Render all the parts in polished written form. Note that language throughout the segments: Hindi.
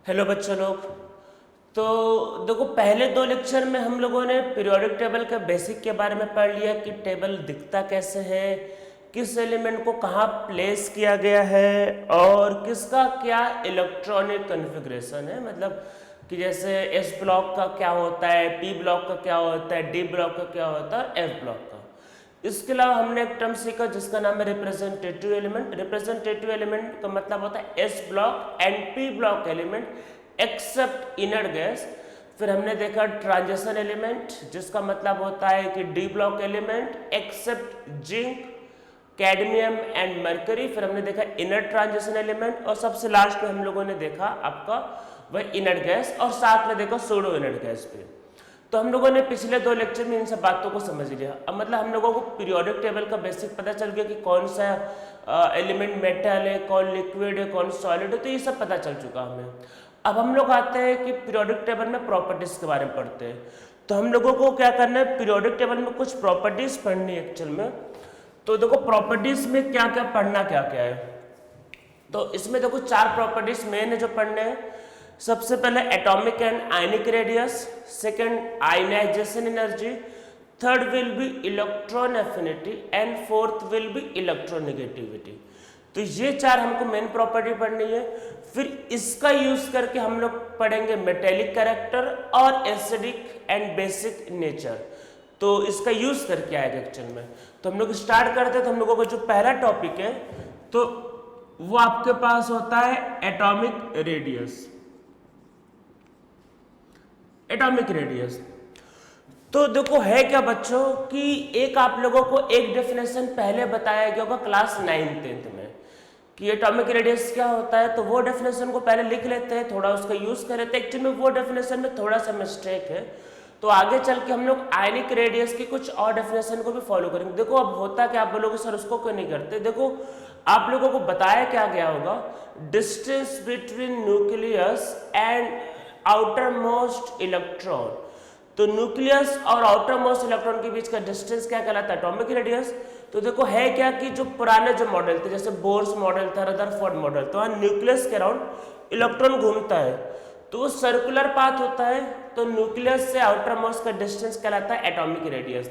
हेलो बच्चों लोग। तो देखो, पहले दो लेक्चर में हम लोगों ने पीरियोडिक टेबल का बेसिक के बारे में पढ़ लिया कि टेबल दिखता कैसे है, किस एलिमेंट को कहाँ प्लेस किया गया है और किसका क्या इलेक्ट्रॉनिक कॉन्फ़िगरेशन है। मतलब कि जैसे एस ब्लॉक का क्या होता है, पी ब्लॉक का क्या होता है, डी ब्लॉक का क्या होता है और एफ ब्लॉक का। इसके अलावा हमने एक टर्म सीखा जिसका नाम है रिप्रेजेंटेटिव एलिमेंट। रिप्रेजेंटेटिव एलिमेंट का मतलब होता है S block and P block element except inner gas. फिर हमने देखा ट्रांजिशन एलिमेंट जिसका मतलब होता है कि D block element except zinc, cadmium and mercury. फिर हमने देखा इनर ट्रांजिशन एलिमेंट और सबसे लास्ट में हम लोगों ने देखा आपका वह इनर गैस और साथ में देखा सूडो इनर गैस पे। तो हम लोगों ने पिछले दो लेक्चर में इन सब बातों को समझ लिया। अब मतलब हम लोगों को पीरियोडिक टेबल का बेसिक पता चल गया कि कौन सा एलिमेंट मेटल है, कौन लिक्विड है, कौन सॉलिड है, तो ये सब पता चल चुका हमें। अब हम लोग आते हैं कि पीरियोडिक टेबल में प्रॉपर्टीज के बारे में पढ़ते हैं। तो हम लोगों को क्या करना है, पीरियोडिक टेबल में कुछ प्रॉपर्टीज पढ़नी है एक्चुअल में। तो देखो प्रॉपर्टीज में क्या क्या पढ़ना क्या क्या है। तो इसमें देखो चार प्रॉपर्टीज मेन है जो पढ़ने हैं। सबसे पहले atomic and ionic radius, second ionization energy, third will be electron affinity and fourth will be electronegativity. तो ये चार हमको मेन प्रॉपर्टी पढ़नी है। फिर इसका यूज करके हम लोग पढ़ेंगे मेटेलिक कैरेक्टर और एसिडिक एंड बेसिक नेचर। तो इसका यूज करके आएगा एक्चुअल में। तो हम लोग स्टार्ट करते हैं। तो हम लोगों का जो पहला टॉपिक है तो वो आपके पास होता है एटॉमिक रेडियस। एटॉमिक रेडियस तो देखो है क्या बच्चों कि एक आप लोगों को एक डेफिनेशन पहले बताया गया होगा क्लास 9th-10th में कि एटॉमिक रेडियस क्या होता है। तो वो डेफिनेशन को पहले लिख लेते हैं, थोड़ा उसका यूज कर लेते हैं। एक्चुअली में वो डेफिनेशन में थोड़ा सा मिस्टेक है, तो आगे चल के हम लोग आयनिक रेडियस की कुछ और डेफिनेशन को भी फॉलो करेंगे। देखो अब होता क्या, आप बोलोगे सर उसको क्यों नहीं करते। देखो आप लोगों को बताया क्या गया होगा, distance between nucleus and outer most electron. तो न्यूक्लियस और आउटर मोस्ट इलेक्ट्रॉन के बीच का डिस्टेंस क्या कहलाता है, एटॉमिक रेडियस। तो देखो है क्या कि जो पुराने जो मॉडल थे जैसे बोर्स मॉडल था, रदरफोर्ड मॉडल, तो वहाँ न्यूक्लियस के अराउंड इलेक्ट्रॉन घूमता है तो वो सर्कुलर पाथ होता है। तो न्यूक्लियस से आउटर मोस्ट का डिस्टेंस कहलाता है एटॉमिक रेडियस।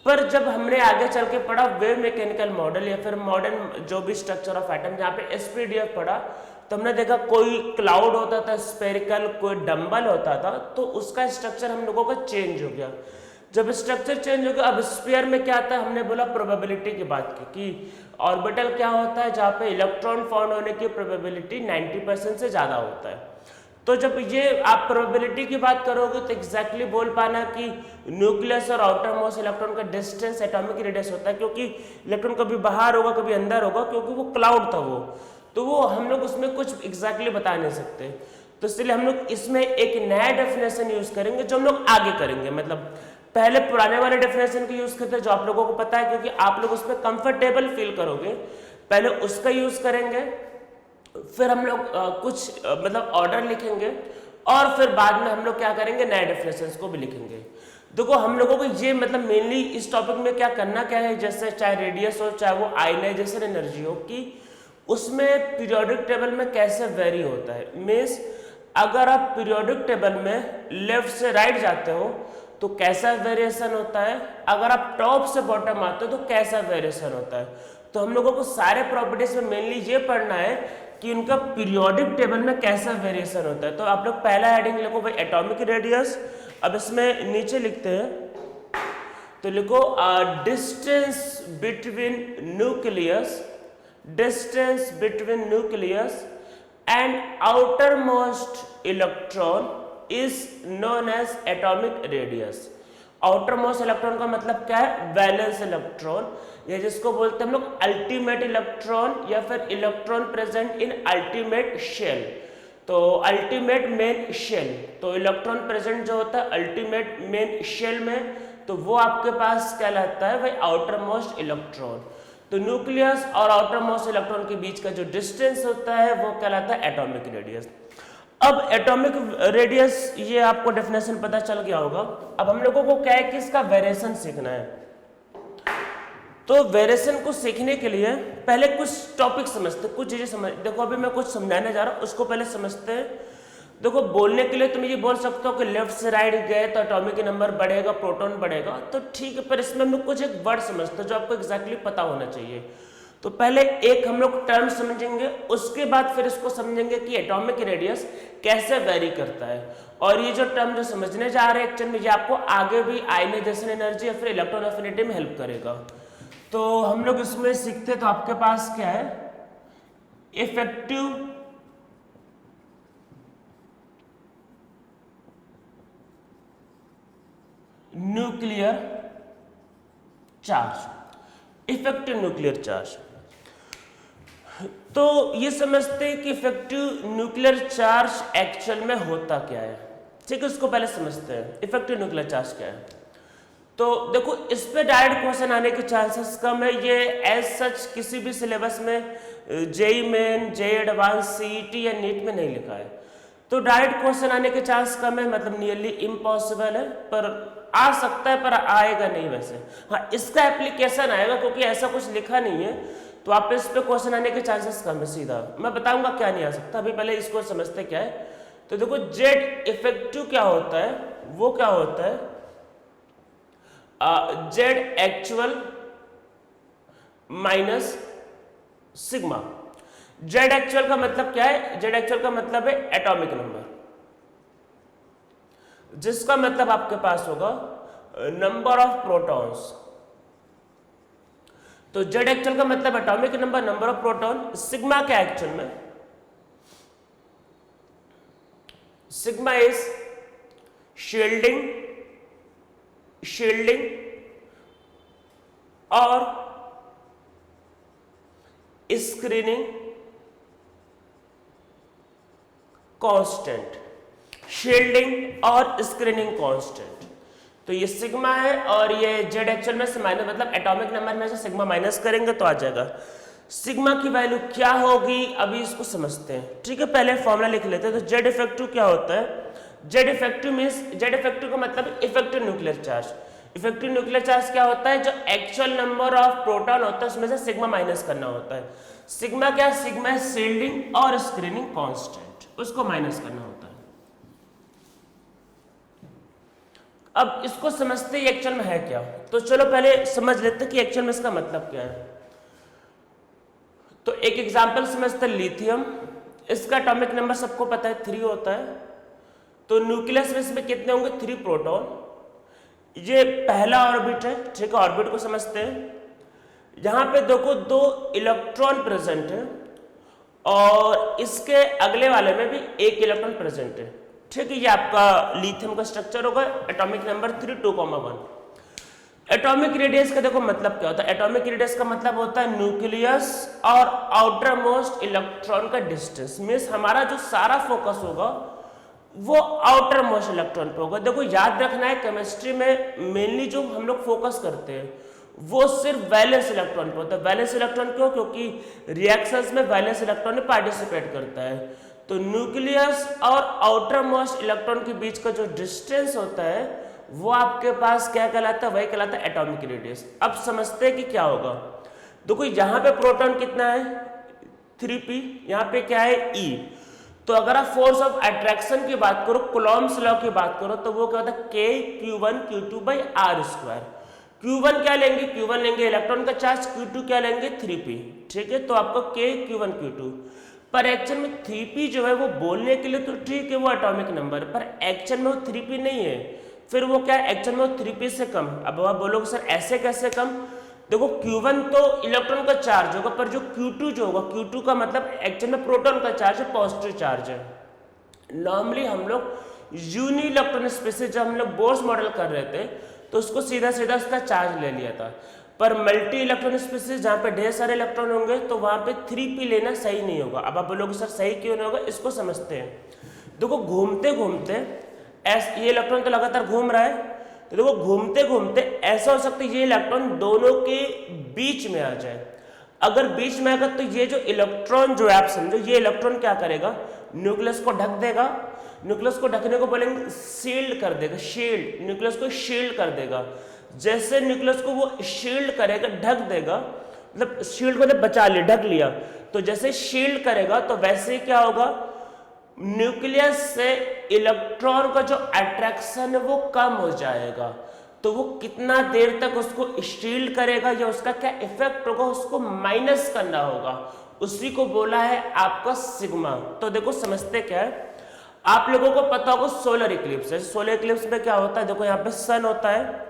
पर जब हमने आगे चल के पढ़ा वेव मैकेनिकल मॉडल या फिर मॉडर्न जो भी स्ट्रक्चर ऑफ एटम जहाँ पे एसपीडीएफ पढ़ा, तो हमने देखा कोई क्लाउड होता था स्पेरिकल, कोई डंबल होता था, तो उसका स्ट्रक्चर हम लोगों का चेंज हो गया। जब स्ट्रक्चर चेंज हो गया अब स्फीयर में क्या आता है, हमने बोला प्रोबेबिलिटी की बात की कि ऑर्बिटल क्या होता है जहाँ पे इलेक्ट्रॉन फाउंड होने की प्रोबेबिलिटी 90% से ज़्यादा होता है। तो जब ये आप प्रोबेबिलिटी की बात करोगे तो एग्जैक्टली बोल पाना कि न्यूक्लियस और आउटर मोस्ट इलेक्ट्रॉन का डिस्टेंस एटॉमिक रेडियस होता है, क्योंकि इलेक्ट्रॉन कभी बाहर होगा कभी अंदर होगा, क्योंकि वो क्लाउड था वो, तो वो हम लोग उसमें कुछ एग्जैक्टली बता नहीं सकते। तो इसलिए हम लोग इसमें एक नया डेफिनेशन यूज करेंगे जो हम लोग आगे करेंगे। मतलब पहले पुराने वाले डेफिनेशन को यूज करते हैं जो आप लोगों को पता है, क्योंकि आप लोग उसमें कंफर्टेबल फील करोगे, पहले उसका यूज करेंगे। फिर हम लोग कुछ मतलब ऑर्डर लिखेंगे और फिर बाद में हम लोग क्या करेंगे, नए डेफिनेशंस को भी लिखेंगे। देखो हम लोगों को ये मतलब मेनली इस टॉपिक में क्या करना क्या है, जैसे चाहे रेडियस हो चाहे वो आयनाइजेशन एनर्जी हो, कि उसमें पीरियोडिक टेबल में कैसे वेरी होता है। मीन्स अगर आप पीरियोडिक टेबल में लेफ्ट से राइट जाते हो तो कैसा वेरिएशन होता है, अगर आप टॉप से बॉटम आते हो तो कैसा वेरिएशन होता है। तो हम लोगों को सारे प्रॉपर्टीज में मेनली ये पढ़ना है कि उनका पीरियोडिक टेबल में कैसा वेरिएशन होता है। तो आप लोग पहला हेडिंग लिखो भाई एटॉमिक रेडियस। अब इसमें नीचे लिखते हैं तो लिखो distance between nucleus, distance between nucleus and outer most electron is known as atomic radius. Outer most electron का मतलब क्या है, वैलेंस इलेक्ट्रॉन, या जिसको बोलते हैं हम लोग अल्टीमेट इलेक्ट्रॉन या फिर electron present in ultimate shell. तो अल्टीमेट मेन शेल, तो इलेक्ट्रॉन प्रेजेंट जो होता है अल्टीमेट मेन शेल में, तो वो आपके पास कहलाता है भाई आउटर मोस्ट इलेक्ट्रॉन। तो न्यूक्लियस और आउटर मोस्ट इलेक्ट्रॉन के बीच का जो डिस्टेंस होता है वो कहलाता है एटॉमिक रेडियस। अब एटॉमिक रेडियस ये आपको डेफिनेशन पता चल गया होगा। अब हम लोगों को क्या है कि इसका वेरिएशन सीखना है। तो वेरिएशन को सीखने के लिए पहले कुछ टॉपिक समझते, कुछ चीजें समझ। देखो अभी मैं कुछ समझाने जा रहा हूँ, उसको पहले समझते हैं। देखो बोलने के लिए तुम ये बोल सकते हो कि लेफ्ट से राइट गए तो एटॉमिक नंबर बढ़ेगा, प्रोटॉन बढ़ेगा, तो ठीक है, पर इसमें हम लोग कुछ एक वर्ड समझते हैं जो आपको एग्जैक्टली पता होना चाहिए। तो पहले एक हम लोग टर्म समझेंगे, उसके बाद फिर इसको समझेंगे कि एटॉमिक रेडियस कैसे वेरी करता है। और ये जो टर्म जो समझने जा रहे हैं एक्चुअली में ये आपको आगे भी आयनाइजेशन एनर्जी या फिर इलेक्ट्रॉन एफिनिटी में हेल्प करेगा। तो हम लोग इसमें सीखते, तो आपके पास क्या है, effective nuclear charge, effective nuclear charge. तो ये समझते हैं कि इफेक्टिव न्यूक्लियर चार्ज एक्चुअल में होता क्या है। ठीक है, उसको पहले समझते हैं इफेक्टिव न्यूक्लियर चार्ज क्या है। तो देखो इस पे डायरेक्ट क्वेश्चन आने के चांसेस कम है। ये एज सच किसी भी सिलेबस में JEE main, JEE advance, CET या नीट में नहीं लिखा है, तो डायरेक्ट क्वेश्चन आने के चांस कम है, मतलब नियरली इम्पॉसिबल है, पर आ सकता है, पर आएगा नहीं वैसे। हाँ, इसका एप्लीकेशन आएगा क्योंकि ऐसा कुछ लिखा नहीं है, तो आप इस पे क्वेश्चन आने के चांसेस कम है। सीधा मैं बताऊंगा क्या नहीं आ सकता, अभी पहले इसको समझते क्या है। तो देखो जेड इफेक्टिव क्या होता है, वो क्या होता है, Z actual minus sigma. Z actual का मतलब क्या है, जेड एक्चुअल का मतलब है एटॉमिक नंबर, जिसका मतलब आपके पास होगा नंबर ऑफ प्रोटॉन्स। तो जेड एक्चुअल का मतलब atomic number, number of proton. Sigma क्या एक्चुअल में, सिग्मा इज शील्डिंग, शील्डिंग और स्क्रीनिंग कांस्टेंट, शील्डिंग और स्क्रीनिंग कांस्टेंट। तो ये सिग्मा है और ये जेड एक्चुअल में से माइनस, मतलब एटॉमिक नंबर में से सिग्मा माइनस करेंगे तो आ जाएगा। सिग्मा की वैल्यू क्या होगी, अभी इसको समझते हैं। ठीक है, पहले फॉर्मूला लिख लेते हैं। तो जेड इफेक्टिव क्या होता है, Z effective means, Z effective का मतलब effective nuclear charge. Effective nuclear charge क्या होता है, जो एक्चुअल नंबर ऑफ प्रोटॉन होता है उसमें से सिग्मा माइनस करना होता है। सिग्मा क्या, सिग्मा शील्डिंग और स्क्रीनिंग कांस्टेंट, उसको माइनस करना होता है। अब इसको समझते ही एक्चुअल में है क्या, तो चलो पहले समझ लेते हैं कि एक्चुअल में इसका मतलब क्या है। तो एक एग्जांपल समझते हैं, लिथियम। इसका एटॉमिक नंबर सबको पता है 3 होता है। तो न्यूक्लियस में इसमें कितने होंगे, 3 प्रोटॉन। ये पहला ऑर्बिट है। ठीक है, ऑर्बिट को समझते हैं। यहां पे देखो 2 इलेक्ट्रॉन प्रेजेंट है और इसके अगले वाले में भी 1 इलेक्ट्रॉन प्रेजेंट है। ठीक है, ये आपका लिथियम का स्ट्रक्चर होगा, एटॉमिक नंबर 3 2,1। एटॉमिक रेडियस का देखो मतलब क्या होता है, एटॉमिक रेडियस का मतलब होता है न्यूक्लियस और आउटर मोस्ट इलेक्ट्रॉन का डिस्टेंस। मीन्स हमारा जो सारा फोकस होगा वो आउटर मोस्ट इलेक्ट्रॉन पे होगा। देखो याद रखना है, केमिस्ट्री में मेनली जो हम लोग फोकस करते हैं वो सिर्फ वैलेंस इलेक्ट्रॉन पे होता है। वैलेंस इलेक्ट्रॉन क्यों, क्योंकि रिएक्शंस में वैलेंस इलेक्ट्रॉन ने पार्टिसिपेट करता है। तो न्यूक्लियस और आउटर मोस्ट इलेक्ट्रॉन के बीच का जो डिस्टेंस होता है वो आपके पास क्या कहलाता है, वही कहलाता है एटॉमिक रेडियस। अब समझते हैं कि क्या होगा। देखो यहाँ पे प्रोटॉन कितना है, 3p, यहाँ पे क्या है, E। तो अगर आप फोर्स ऑफ अट्रैक्शन की बात करो, कूलॉम्स लॉ की बात करो, तो वो क्या होता है, K(Q1Q2/r²। Q1 क्या लेंगे, Q1 लेंगे इलेक्ट्रॉन का चार्ज, Q2 क्या लेंगे, 3p। ठीक है, तो आपको K(Q1Q2), पर एक्चुअल में 3p जो है वो बोलने के लिए तो ठीक है वो एटॉमिक नंबर, पर एक्चुअल में वो 3p नहीं है। फिर वो क्या है, एक्चुअल में वो 3p से कम। अब आप बोलोगे सर ऐसे कैसे कम, देखो Q1 तो इलेक्ट्रॉन का चार्ज होगा, पर जो Q2 जो होगा, Q2 का मतलब एक्चुअल में प्रोटॉन का चार्ज है, पॉजिटिव चार्ज है। नॉर्मली हम लोग यूनि इलेक्ट्रॉन स्पेसिस जब हम लोग बोर्स मॉडल कर रहे थे तो उसको सीधा सीधा उसका चार्ज ले लिया था, पर मल्टी इलेक्ट्रॉन स्पेसिस जहाँ पे ढेर सारे इलेक्ट्रॉन होंगे तो वहाँ पे 3p लेना सही नहीं होगा। अब आप बोलोगे सर सही क्यों नहीं होगा, इसको समझते हैं। देखो घूमते घूमते ये इलेक्ट्रॉन तो लगातार घूम रहा है, तो देखो घूमते घूमते ऐसा हो सकता है ये इलेक्ट्रॉन दोनों के बीच में आ जाए। अगर बीच में आएगा तो ये जो इलेक्ट्रॉन जो है, आप समझो ये इलेक्ट्रॉन क्या करेगा, न्यूक्लियस को ढक देगा। न्यूक्लियस को ढकने को बोलेंगे शील्ड कर देगा, शील्ड, न्यूक्लियस को शील्ड कर देगा। जैसे न्यूक्लियस को वो शील्ड करेगा, ढक देगा, मतलब शील्ड को बचा लिया, ढक लिया, तो जैसे शील्ड करेगा तो वैसे क्या होगा, न्यूक्लियस से इलेक्ट्रॉन का जो अट्रैक्शन है वो कम हो जाएगा, तो वो कितना देर तक उसको शील्ड करेगा या उसका क्या इफेक्ट होगा उसको माइनस करना होगा, उसी को बोला है आपका सिग्मा। तो देखो समझते क्या है, आप लोगों को पता होगा सोलर इक्लिप्स है। सोलर इक्लिप्स में क्या होता है, देखो यहाँ पे सन होता है,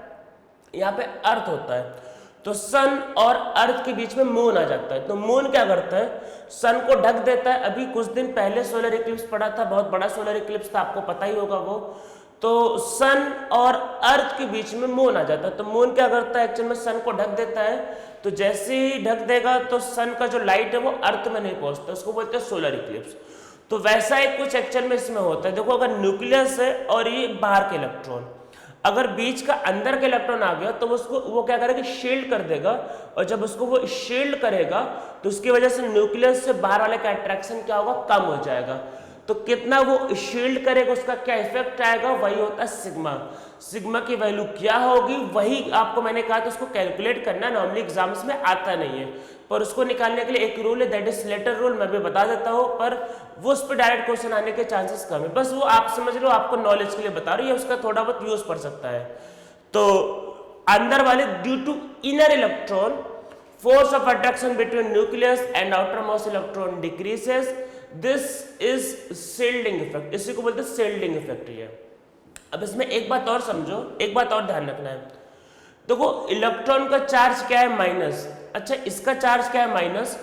यहाँ पे अर्थ होता है, तो सन और अर्थ के बीच में मून आ जाता है। तो मून क्या करता है, सन को ढक देता है। अभी कुछ दिन पहले सोलर इक्लिप्स पड़ा था, बहुत बड़ा सोलर इक्लिप्स था, आपको पता ही होगा वो। तो सन और अर्थ के बीच में मून आ जाता है, तो मून क्या करता है, एक्चुअल में सन को ढक देता है। तो जैसे ही ढक देगा तो सन का जो लाइट है वो अर्थ में नहीं पहुंचता, उसको बोलते हैं सोलर इक्लिप्स। तो वैसा ही कुछ एक्चुअल में इसमें होता है। देखो अगर न्यूक्लियस है और ये बाहर के इलेक्ट्रॉन, अगर बीच का अंदर के इलेक्ट्रॉन आ गया तो उसको वो क्या करेगा, शील्ड कर देगा, और जब उसको वो शील्ड करेगा तो उसकी वजह से न्यूक्लियस से बाहर वाले का अट्रैक्शन क्या होगा, कम हो जाएगा। तो कितना वो शील्ड करेगा उसका क्या इफेक्ट आएगा, वही होता है सिग्मा। सिग्मा की वैल्यू क्या होगी वही आपको मैंने कहा था, उसको कैलकुलेट करना नॉर्मली एग्जाम्स में आता नहीं है, पर उसको निकालने के लिए एक रूल है, दैट इज लेटर रूल, मैं भी बता देता हूँ, पर वो उस पर डायरेक्ट क्वेश्चन आने के चांसेस कम है। बस वो आप समझ लो, आपको नॉलेज के लिए बता रही है, उसका थोड़ा बहुत यूज पड़ सकता है। तो अंदर वाले due to inner electron force of attraction between nucleus and outer most electron decreases, this is shielding effect, इसी को बोलते हैं शील्डिंग इफेक्ट। ये अब इसमें एक बात और समझो, एक बात और ध्यान रखना है। देखो इलेक्ट्रॉन का चार्ज क्या है, माइनस। अच्छा इसका चार्ज क्या है, माइनस।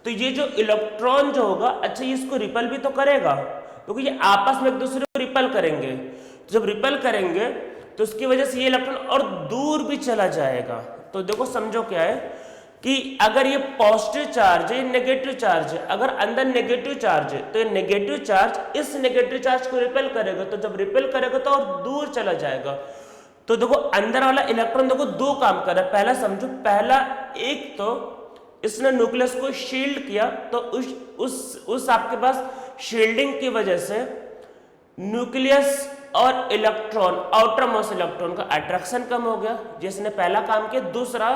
तो ये जो इलेक्ट्रॉन जो होगा, अच्छा ये इसको रिपल भी तो करेगा, क्योंकि ये आपस में एक दूसरे को रिपल करेंगे। तो जब रिपल करेंगे तो उसकी वजह से ये इलेक्ट्रॉन और दूर भी चला जाएगा। तो देखो समझो क्या है कि अगर ये पॉजिटिव चार्ज है, नेगेटिव चार्ज है, अगर अंदर नेगेटिव चार्ज है तो ये नेगेटिव चार्ज इस नेगेटिव चार्ज को रिपेल करेगा, तो जब रिपेल करेगा तो और दूर चला जाएगा। तो देखो अंदर वाला इलेक्ट्रॉन देखो दो काम कर रहा है, पहला समझो, पहला एक तो इसने न्यूक्लियस को शील्ड किया, तो उस आपके पास शील्डिंग की वजह से न्यूक्लियस और इलेक्ट्रॉन, आउटर मोस्ट इलेक्ट्रॉन का अट्रैक्शन कम हो गया, जिसने पहला काम किया। दूसरा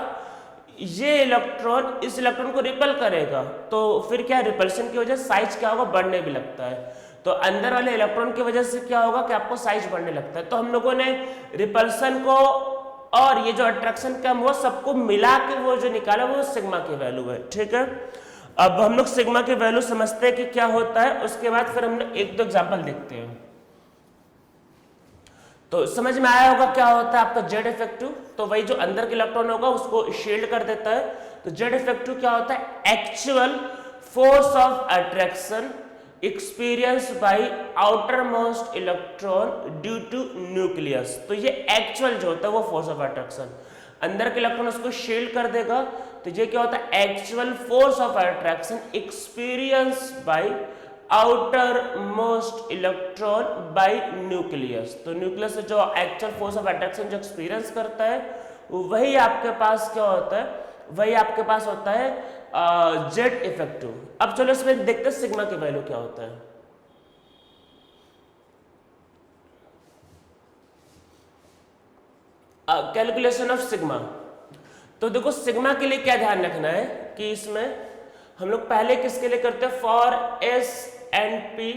ये इलेक्ट्रॉन इस इलेक्ट्रॉन को रिपल करेगा, तो फिर क्या रिपल्शन की वजह से साइज क्या होगा, बढ़ने भी लगता है। तो अंदर वाले इलेक्ट्रॉन की वजह से क्या होगा कि आपको साइज बढ़ने लगता है। तो हम लोगों ने रिपल्शन को और ये जो अट्रैक्शन कम हुआ सबको मिला के वो जो निकाला वो सिग्मा की वैल्यू है, ठीक है। अब हम लोग सिग्मा की वैल्यू समझते हैं कि क्या होता है, उसके बाद फिर हम लोग एक दो एग्जाम्पल देखते हैं। तो समझ में आया होगा क्या होता है आपका जेड इफेक्टिव। तो वही जो अंदर के इलेक्ट्रॉन होगा उसको शील्ड कर देता है। तो जेड इफेक्टिव क्या होता है, actual force of attraction experience by outer most electron due to nucleus. तो ये एक्चुअल जो होता है वो फोर्स ऑफ अट्रैक्शन, अंदर के इलेक्ट्रॉन उसको शील्ड कर देगा, तो ये क्या होता है, actual force of attraction experience by outer most electron by nucleus. तो न्यूक्लियस से जो एक्चुअल फोर्स ऑफ अट्रैक्शन जो एक्सपीरियंस करता है वही आपके पास क्या होता है, वही आपके पास होता है जेड इफेक्टिव। अब चलो इसमें देखते हैं सिग्मा की वैल्यू क्या होता है। Calculation of sigma. तो देखो सिग्मा के लिए क्या ध्यान रखना है कि इसमें हम लोग पहले किसके लिए करते हैं, for S and P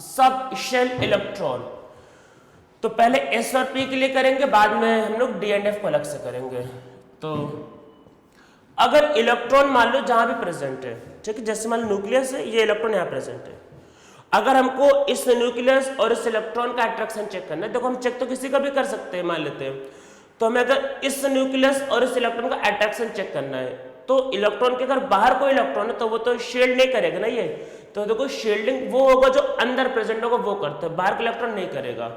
sub shell electron. तो पहले एस और पी के लिए करेंगे, बाद में हम लोग डी एंड एफ को अलग से करेंगे। तो अगर इलेक्ट्रॉन मान लो जहां भी प्रेजेंट है, ठीक है, जैसे मान लो न्यूक्लियस है, ये इलेक्ट्रॉन यहां प्रेजेंट है, अगर हमको इस न्यूक्लियस और इस इलेक्ट्रॉन का अट्रैक्शन चेक करना है, देखो हम चेक तो किसी का भी कर सकते हैं, मान लेते हैं, तो हमें अगर इस न्यूक्लियस और इस इलेक्ट्रॉन का अट्रैक्शन चेक करना है, तो इलेक्ट्रॉन के अगर बाहर कोई इलेक्ट्रॉन है तो वो तो शील्ड नहीं करेगा ना ये, तो देखो शील्डिंग वो होगा जो अंदर प्रेजेंट होगा वो करता है, बाहर का इलेक्ट्रॉन नहीं करेगा।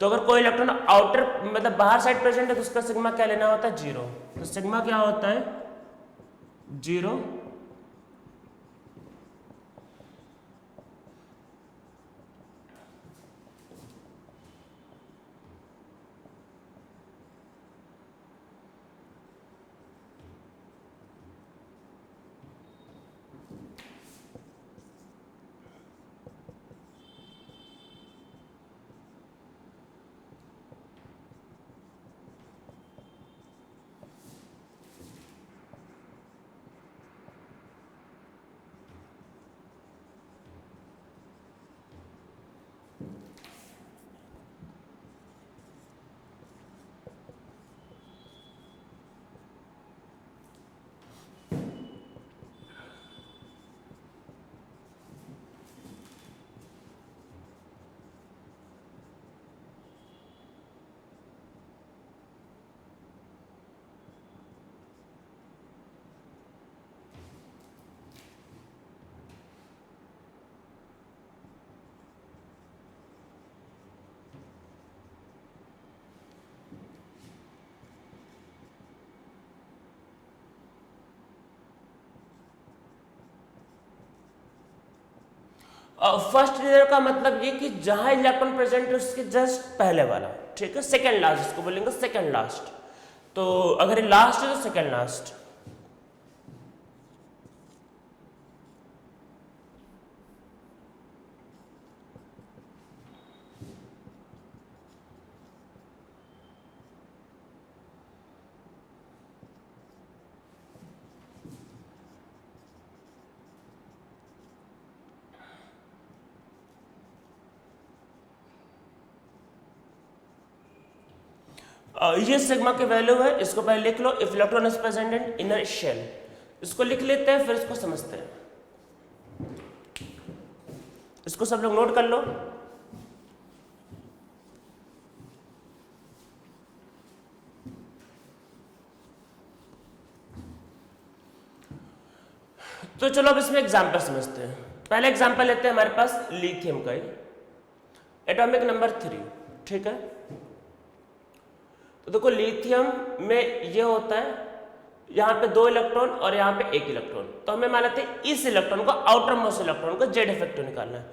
तो अगर कोई इलेक्ट्रॉन आउटर मतलब बाहर साइड प्रेजेंट है तो उसका सिग्मा क्या लेना होता है, जीरो। तो सिग्मा क्या होता है, जीरो। फर्स्ट इनर का मतलब ये कि जहां इलेक्ट्रॉन प्रेजेंट है उसके जस्ट पहले वाला, ठीक है, सेकंड लास्ट इसको बोलेंगे सेकंड लास्ट। तो अगर ये लास्ट है तो सेकंड लास्ट। ये सिग्मा की वैल्यू है, इसको पहले लिख लो। If electron is present in inner shell, इसको लिख लेते हैं, फिर इसको समझते हैं। इसको सब लोग नोट कर लो। तो चलो अब इसमें एग्जाम्पल समझते हैं। पहले एग्जाम्पल लेते हैं हमारे पास लिथियम का ही, एटॉमिक नंबर 3, ठीक है। तो देखो लिथियम में ये होता है, यहाँ पे 2 इलेक्ट्रॉन और यहाँ पे 1 इलेक्ट्रॉन। तो हमें मान लेते हैं इस इलेक्ट्रॉन को, आउटर मोस्ट इलेक्ट्रॉन को जेड इफेक्टिव निकालना है।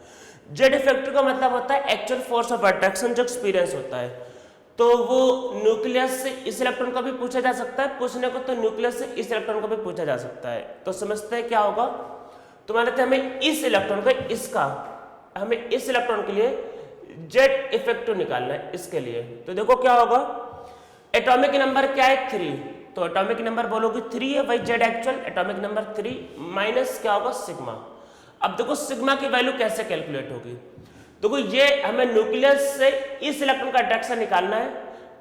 जेड इफेक्टिव का मतलब होता है एक्चुअल फोर्स ऑफ अट्रैक्शन जो एक्सपीरियंस होता है। तो वो न्यूक्लियस से इस इलेक्ट्रॉन का भी पूछा जा सकता है, पूछने को तो न्यूक्लियस से इस इलेक्ट्रॉन को भी पूछा जा सकता है। तो समझते हैं क्या होगा। तो मान लेते हैं हमें इस इलेक्ट्रॉन को, इसका हमें इस इलेक्ट्रॉन के लिए जेड इफेक्टिव निकालना है इसके लिए। तो देखो क्या होगा, एटॉमिक नंबर क्या है 3, तो एटॉमिक नंबर बोलोगे 3 है भाई, Z actual atomic number 3 minus क्या होगा सिग्मा। अब देखो सिग्मा की वैल्यू कैसे कैलकुलेट होगी। देखो ये हमें न्यूक्लियस से इस इलेक्ट्रॉन का अट्रैक्शन निकालना है।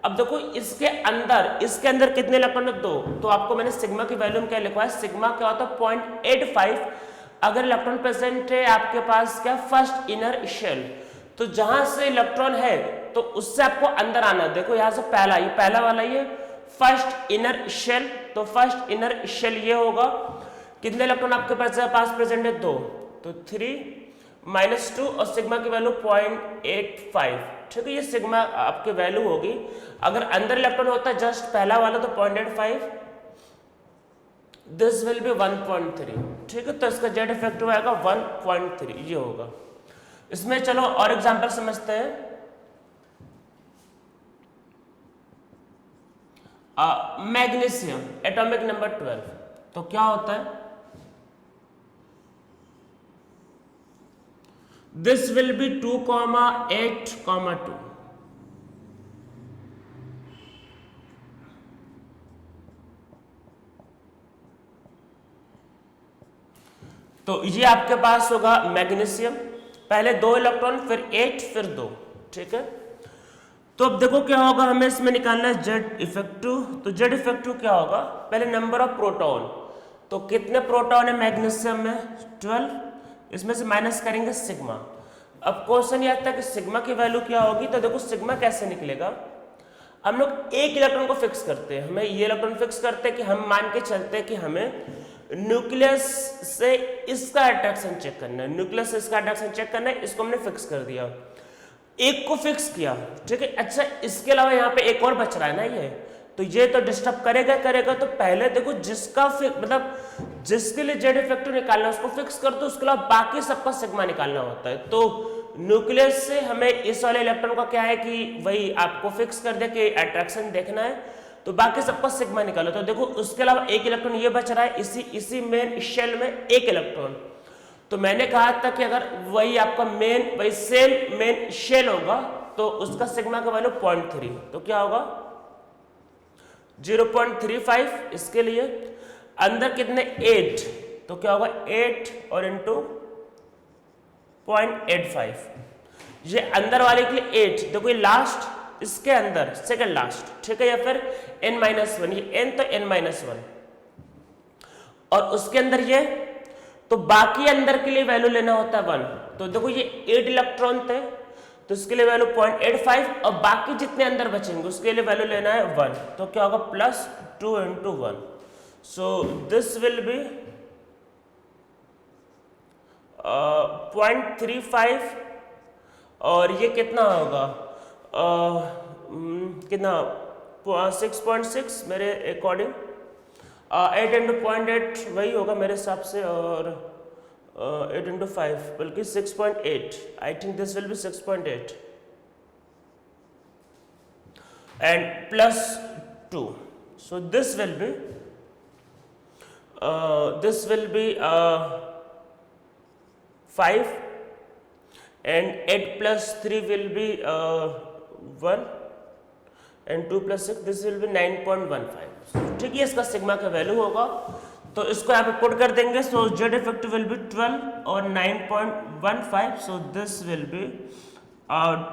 अब देखो इसके अंदर कितने इलेक्ट्रॉन है, 2। तो आपको मैंने सिग्मा की वैल्यू में क्या लिखा है, सिग्मा क्या होता है 0.85। अगर इलेक्ट्रॉन प्रेजेंट है आपके पास क्या फर्स्ट इनर शेल, तो जहां से इलेक्ट्रॉन है तो उससे आपको अंदर आना। देखो यहां से पहला, ये पहला वाला ये फर्स्ट इनर शेल, तो फर्स्ट इनर शेल ये होगा। कितने इलेक्ट्रॉन आपके पास प्रेजेंट है, 2, तो 3 - 2 और सिग्मा की वैल्यू 0.85, ठीक है। ये सिग्मा आपकी वैल्यू होगी। अगर अंदर इलेक्ट्रॉन होता है जस्ट पहला वाला तो 0.85, दिस विल बी 1.3, ठीक है। तो इसका जेड इफेक्टिव आएगा 1.3, ये होगा। इसमें चलो और एग्जांपल समझते हैं। मैग्नीशियम एटॉमिक नंबर 12, तो क्या होता है, दिस विल बी 2,8,2। तो ये आपके पास होगा मैग्नीशियम, पहले 2 इलेक्ट्रॉन फिर 8 फिर 2, ठीक है। तो अब देखो क्या होगा, हमें इसमें निकालना है जेड इफेक्टिव। तो जेड इफेक्टिव क्या होगा, पहले नंबर ऑफ प्रोटॉन, तो कितने प्रोटॉन है मैग्नीशियम में 12, इसमें से माइनस करेंगे सिग्मा। अब क्वेश्चन ये आता है कि सिग्मा की वैल्यू क्या होगी। तो देखो सिग्मा कैसे निकलेगा, हम लोग एक इलेक्ट्रॉन को फिक्स करते हैं, हमें ये इलेक्ट्रॉन फिक्स करते हैं कि हम मान के चलते हैं कि हमें न्यूक्लियस से इसका अट्रैक्शन चेक करना है, न्यूक्लियस से इसका अट्रैक्शन चेक करना है। इसको हमने फिक्स कर दिया, एक को फिक्स किया, ठीक है। अच्छा इसके अलावा यहाँ पे एक और बच रहा है ना ये, तो ये तो डिस्टर्ब करेगा। तो पहले देखो जिसका मतलब जिसके लिए जेड इफेक्टिव निकालना है उसको फिक्स कर दो, उसके अलावा बाकी सबका सिग्मा निकालना होता है। तो न्यूक्लियस से हमें इस वाले इलेक्ट्रॉन का क्या है कि वही आपको फिक्स कर दे कि अट्रैक्शन देखना है, तो बाकी सबका सिग्मा निकालो। तो देखो उसके अलावा एक इलेक्ट्रॉन ये बच रहा है, इसी मेन शेल में एक इलेक्ट्रॉन। तो मैंने कहा था कि अगर वही आपका वही सेम मेन शेल होगा तो उसका सिग्मा का वैल्यू 0.3, तो क्या होगा 0.35। इसके लिए अंदर कितने 8, तो क्या होगा 8 और इंटू 0.85, ये अंदर वाले के लिए 8। देखो ये लास्ट, इसके अंदर सेकंड लास्ट, ठीक है, या फिर n-1, ये n तो n-1 और उसके अंदर ये, तो बाकी अंदर के लिए वैल्यू लेना होता है 1। तो देखो ये 8 इलेक्ट्रॉन थे तो इसके लिए वैल्यू 0.85 और बाकी जितने अंदर बचेंगे उसके लिए वैल्यू लेना है 1। तो क्या होगा +2 × 1, सो दिस विल बी 0.35 और ये कितना होगा कितना 6.6 मेरे अकॉर्डिंग, 8 × 0.8 वही होगा मेरे हिसाब से, और 8 into 5 बल्कि 6.8. I think this will be 6.8 and plus 2. So this will be 5 and 8 plus 3 will be 1 and 2 plus 6 this will be 9.15. ठीक है, इसका सिग्मा का वैल्यू होगा तो इसको यहाँ पे पुट कर देंगे. सो जेड इफेक्टिव विल बी 12 और 9.15. So this will be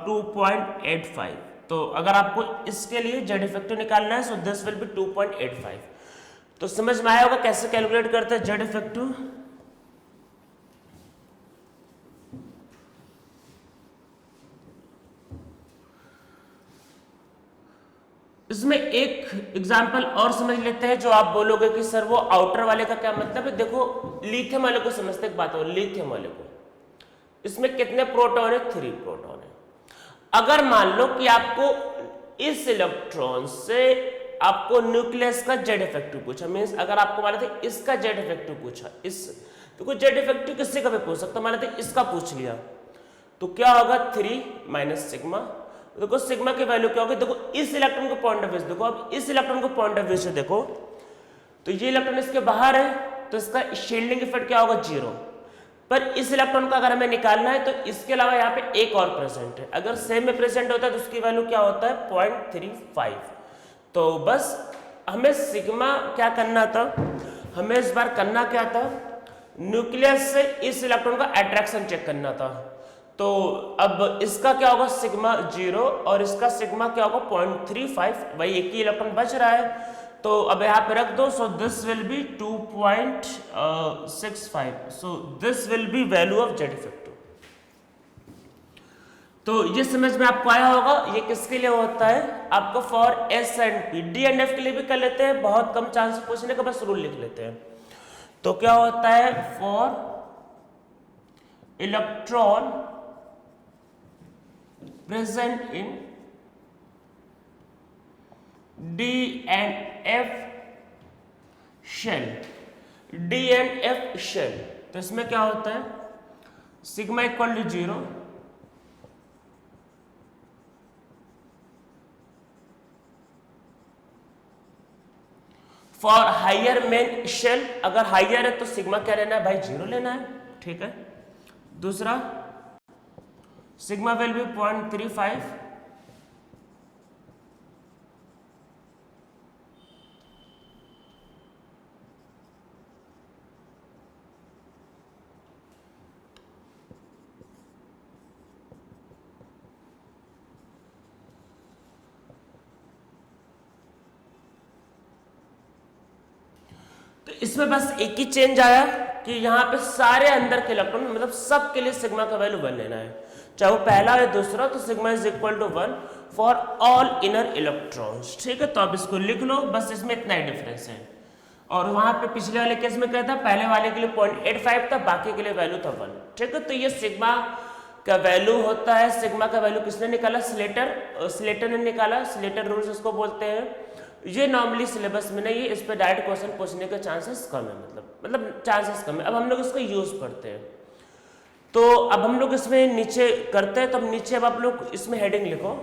2.85. तो अगर आपको इसके लिए जेड इफेक्टिव निकालना है सो दिस विल बी 2.85. तो समझ में आया होगा कैसे कैलकुलेट करते हैं जेड इफेक्टिव. इसमें एक एग्जाम्पल और समझ लेते हैं जो आप बोलोगे कि सर वो आउटर वाले का क्या मतलब है. देखो लिथियम वाले को समझते एक बात हो, लिथियम वाले को इसमें कितने प्रोटॉन है? 3 प्रोटॉन है. अगर मान लो कि आपको इस इलेक्ट्रॉन से आपको न्यूक्लियस का जेड इफेक्टिव पूछा, मीन्स अगर आपको मान लेते इसका जेड इफेक्टिव पूछा, इस देखो जेड इफेक्टिव किससे का भी पूछ सकता, मान लेते इसका पूछ लिया तो क्या होगा 3 माइनस सिग्मा. देखो सिग्मा की वैल्यू क्या होगी, देखो इस इलेक्ट्रॉन को पॉइंट ऑफ व्यू से देखो, अब इस इलेक्ट्रॉन को पॉइंट ऑफ व्यू से देखो तो ये इलेक्ट्रॉन इसके बाहर है तो इसका शील्डिंग इफेक्ट क्या होगा 0. पर इस इलेक्ट्रॉन का अगर हमें निकालना है तो इसके अलावा यहाँ पे एक और प्रेजेंट है. अगर सेम में प्रेजेंट होता है तो उसकी वैल्यू क्या होता है 0.35. तो बस हमें सिग्मा क्या करना था, हमें इस बार करना क्या था, न्यूक्लियस से इस इलेक्ट्रॉन का अट्रैक्शन चेक करना था. तो अब इसका क्या होगा सिग्मा 0 और इसका सिग्मा क्या होगा 0.35. भाई एक ही इलेक्ट्रॉन बच रहा है तो अब यहाँ पे रख दो. So this will be 2.65. So this will be value of Z effective. तो ये समझ में आपको आया होगा. ये किसके लिए होता है आपको for S and P. D and F के लिए भी कर लेते हैं, बहुत कम चांस पूछने का, बस रूल लिख लेते हैं. तो क्या होता है for electron present in D and F shell. D and F shell तो इसमें क्या होता है sigma equal to 0 for higher main shell. अगर हायर है तो सिग्मा क्या लेना है भाई 0 लेना है. ठीक है. दूसरा सिग्मा विल बी 0.35. तो इसमें बस एक ही चेंज आया कि यहाँ पे सारे अंदर के इलेक्ट्रॉन मतलब सब के लिए सिग्मा का वैल्यू 1 लेना है, चाहे वो पहला या दूसरा. तो sigma is equal to 1 for all inner electrons. ठीक है. तो अब इसको लिख लो, बस इसमें इतना ही डिफरेंस है. और वहां पे पिछले वाले केस में क्या था, पहले वाले के लिए 0.85 था, बाकी के लिए वैल्यू था 1. ठीक है. तो ये सिग्मा का वैल्यू होता है. सिग्मा का वैल्यू किसने निकाला, स्लेटर ने निकाला. स्लेटर रूल्स इसको बोलते हैं. ये नॉर्मली सिलेबस में नहीं है, इस पर डायरेक्ट क्वेश्चन पूछने के चांसेस कम है, मतलब चांसेस कम है. अब हम लोग इसको यूज पढ़ते हैं. तो अब हम लोग इसमें नीचे करते हैं. तो अब नीचे अब आप लोग इसमें हेडिंग लिखो.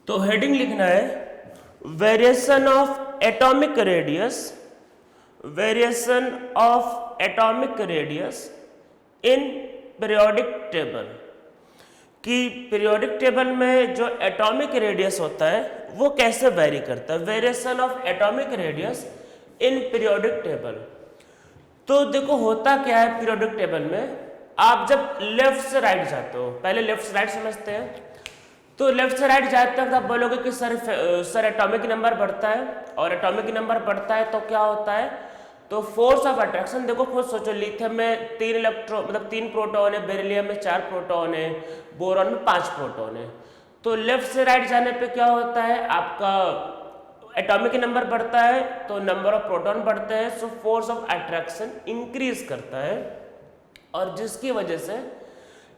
तो हेडिंग लिखना है variation of atomic radius, variation of atomic radius in periodic table. कि पीरियोडिक टेबल में जो एटॉमिक रेडियस होता है वो कैसे वेरी करता है. Variation of atomic radius in periodic table. तो देखो होता क्या है पीरियोडिक टेबल में, आप जब लेफ्ट से राइट जाते हो, पहले लेफ्ट से राइट समझते हैं. तो लेफ्ट से राइट जाते वक्त आप बोलोगे कि सर एटॉमिक नंबर बढ़ता है, और एटॉमिक नंबर बढ़ता है तो क्या होता है, तो फोर्स ऑफ अट्रैक्शन. देखो खुद सोचो, लिथियम में 3 इलेक्ट्रॉन मतलब 3 प्रोटॉन है, बेरिलियम में 4 प्रोटॉन है, बोरॉन में 5 प्रोटॉन है. तो लेफ्ट से राइट जाने पे क्या होता है आपका एटॉमिक नंबर बढ़ता है तो नंबर ऑफ प्रोटॉन बढ़ते हैं, so force of attraction increase करता है, और जिसकी वजह से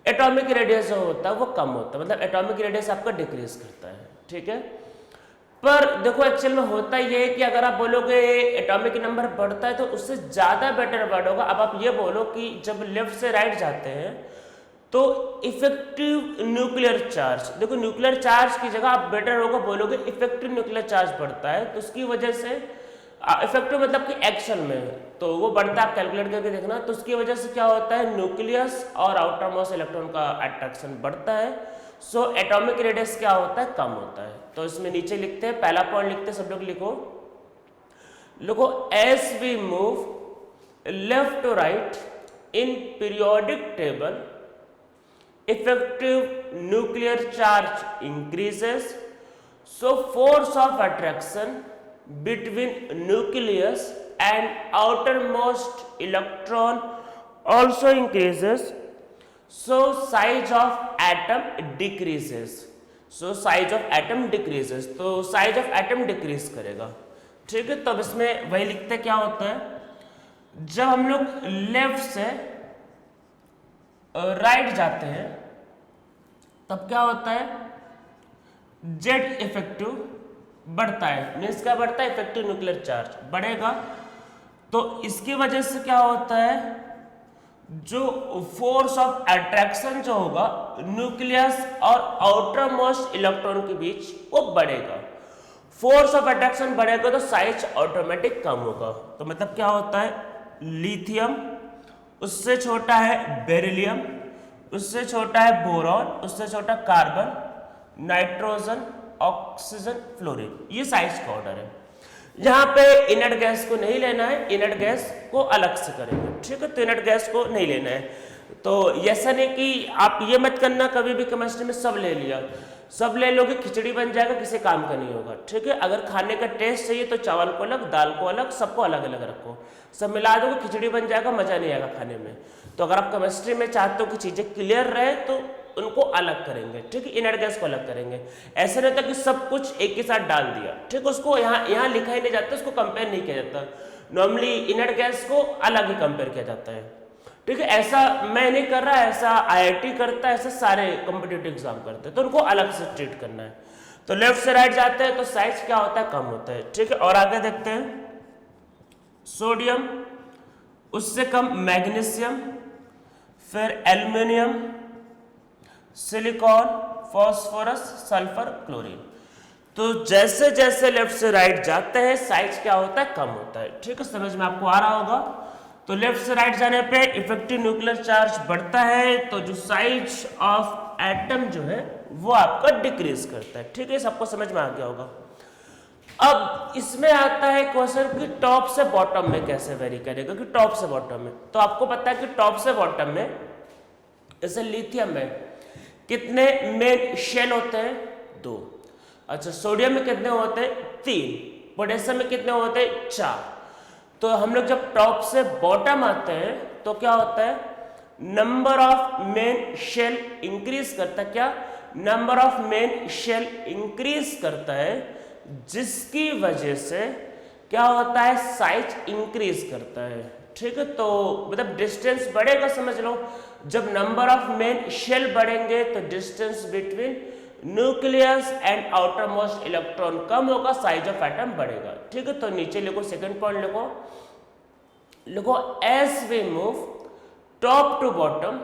एटॉमिक रेडियस जो होता है वो कम होता है, मतलब एटॉमिक रेडियस आपका डिक्रीज करता है। ठीक है, पर देखो एक्चुअल में होता ये है कि अगर आप बोलोगे एटॉमिक नंबर बढ़ता है तो उससे ज़्यादा बेटर वर्ड होगा। अब आप ये बोलो कि जब लेफ्ट से राइट जाते हैं तो इफेक्टिव न्यूक्लियर चार्ज, देखो न्यूक्लियर चार्ज की जगह आप बेटर होगा बोलोगे इफेक्टिव न्यूक्लियर चार्ज बढ़ता है, तो उसकी वजह से इफेक्टिव मतलब कि एक्शन में तो वो बढ़ता है, आप कैलकुलेट करके देखना। तो उसकी वजह से क्या होता है, न्यूक्लियस और आउटर मोस्ट इलेक्ट्रॉन का अट्रैक्शन बढ़ता है, सो एटॉमिक रेडियस क्या होता है, कम होता है। तो इसमें नीचे लिखते हैं, पहला पॉइंट लिखते हैं, सब लोग लिखो as we move left to right in periodic table effective nuclear charge increases, so force of attraction between nucleus and outermost electron also increases, so size of atom decreases, so size of atom decreases, तो size of atom decrease करेगा। ठीक है, तब इसमें वही लिखते क्या होता है, जब हम लोग लेफ्ट से राइट जाते हैं तब क्या होता है, जेड इफेक्टिव बढ़ता है, मीन्स क्या बढ़ता है, इफेक्टिव न्यूक्लियर चार्ज बढ़ेगा। तो इसकी वजह से क्या होता है, जो फोर्स ऑफ अट्रैक्शन जो होगा न्यूक्लियस और आउटर मोस्ट इलेक्ट्रॉन के बीच वो बढ़ेगा। फोर्स ऑफ अट्रैक्शन बढ़ेगा तो साइज ऑटोमेटिक कम होगा। तो मतलब क्या होता है, लिथियम उससे छोटा है बेरिलियम, उससे छोटा है बोरॉन, उससे छोटा कार्बन, नाइट्रोजन, ऑक्सीजन, फ्लोरीन, ये साइज का ऑर्डर है। यहाँ पे इनर्ट गैस को नहीं लेना है, इनर्ट गैस को अलग से करेंगे। ठीक है, तो इनर्ट गैस को नहीं लेना है। तो ऐसा नहीं कि आप ये मत करना कभी भी केमिस्ट्री में सब ले लिया, सब ले लोगे खिचड़ी बन जाएगा, किसी काम का नहीं होगा। ठीक है, अगर खाने का टेस्ट चाहिए तो चावल को अलग, दाल को अलग, सबको अलग अलग रखो, सब मिला दोगे खिचड़ी बन जाएगा, मजा नहीं आएगा खाने में। तो अगर आप केमिस्ट्री में चाहते हो कि चीजें क्लियर रहे तो उनको अलग करेंगे। ठीक है, इनर्ट गैस को अलग करेंगे। ऐसा नहीं होता कि सब कुछ एक ही साथ डाल दिया। ठीक है, उसको यहाँ लिखा ही नहीं जाता, उसको कंपेयर नहीं किया जाता। नॉर्मली इनर्ट गैस को अलग ही कंपेयर किया जाता है। ठीक है, ऐसा मैं नहीं कर रहा, ऐसा IIT करता है, ऐसा सारे कॉम्पिटिटिव एग्जाम करते हैं, तो उनको अलग से ट्रीट करना है। तो लेफ्ट से राइट जाते हैं तो साइज क्या होता है, कम होता है। ठीक है, और आगे देखते हैं, सोडियम उससे कम मैग्नीशियम, फिर aluminium, silicon, phosphorus, sulphur, chlorine. तो जैसे जैसे लेफ्ट से राइट जाते हैं साइज क्या होता है, कम होता है। ठीक है, समझ में आपको आ रहा होगा। तो लेफ्ट से राइट जाने पे इफेक्टिव न्यूक्लियर चार्ज बढ़ता है, तो जो साइज ऑफ एटम जो है वो आपका डिक्रीज करता है। ठीक है, सबको समझ में आ गया होगा। अब इसमें आता है क्वेश्चन कि टॉप से बॉटम में कैसे वेरी करेगा, कि टॉप से बॉटम में। तो आपको पता है कि टॉप से बॉटम में जैसे लिथियम में कितने मेन शेल होते हैं, 2। अच्छा, सोडियम में कितने होते हैं, 3। पोटेशियम में कितने होते हैं, 4। तो हम लोग जब टॉप से बॉटम आते हैं तो क्या होता है, number of main shell increase करता है। क्या, number of main shell increase करता है, जिसकी वजह से क्या होता है, साइज इंक्रीज करता है। ठीक है, तो मतलब डिस्टेंस बढ़ेगा, समझ लो। जब नंबर ऑफ मेन शेल बढ़ेंगे तो distance between nucleus and outer most electron कम होगा, साइज ऑफ एटम बढ़ेगा। ठीक है, तो नीचे लिखो, सेकंड पॉइंट लिखो as we move top to bottom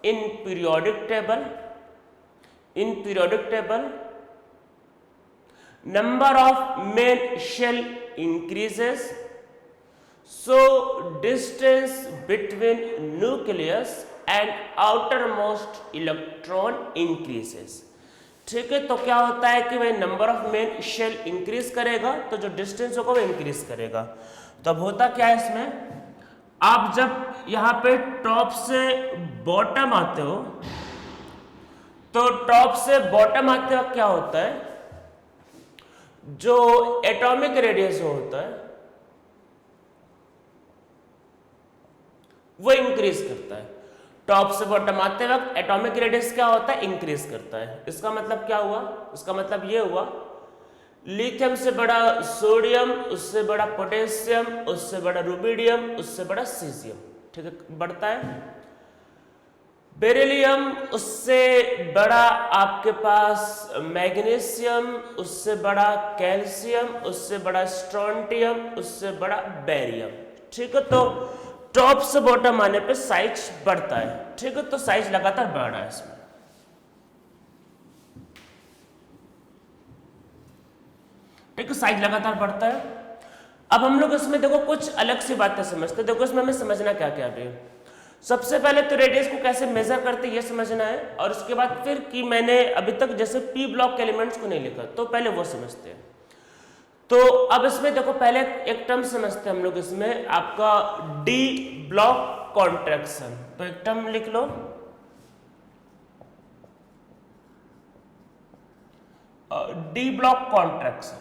in periodic table number of main shell increases, so distance between nucleus and outermost electron increases। ठीक है, तो क्या होता है कि भाई number of main shell increase करेगा तो जो डिस्टेंस होगा वो इंक्रीज करेगा। तो अब होता क्या है इसमें, आप जब यहाँ पे टॉप से बॉटम आते हो तो टॉप से बॉटम आते वक्त क्या होता है, जो एटॉमिक रेडियस होता है वो इंक्रीज करता है। टॉप से बॉटम आते वक्त एटॉमिक रेडियस क्या होता है, इंक्रीज करता है। इसका मतलब क्या हुआ, इसका मतलब ये हुआ लिथियम से बड़ा सोडियम, उससे बड़ा पोटेशियम, उससे बड़ा रुबिडियम, उससे बड़ा सीजियम, ठीक है, बढ़ता है। बेरिलियम, उससे बड़ा आपके पास मैग्नीशियम, उससे बड़ा कैल्शियम, उससे बड़ा स्ट्रोंटियम, उससे बड़ा बेरियम, ठीक है। तो टॉप से बॉटम आने पे साइज बढ़ता है, ठीक है, तो साइज लगातार बढ़ रहा है इसमें। ठीक है, साइज लगातार बढ़ता है। अब हम लोग इसमें देखो कुछ अलग सी बातें समझते हैं। देखो इसमें हमें समझना क्या क्या है। सबसे पहले तो रेडियस को कैसे मेजर करते हैं ये समझना है, और उसके बाद फिर कि मैंने अभी तक जैसे पी ब्लॉक के एलिमेंट्स को नहीं लिखा, तो पहले वो समझते हैं। तो अब इसमें देखो पहले एक टर्म समझते हैं हम लोग इसमें, आपका डी ब्लॉक कॉन्ट्रैक्शन। तो एक टर्म लिख लो, डी ब्लॉक कॉन्ट्रैक्शन।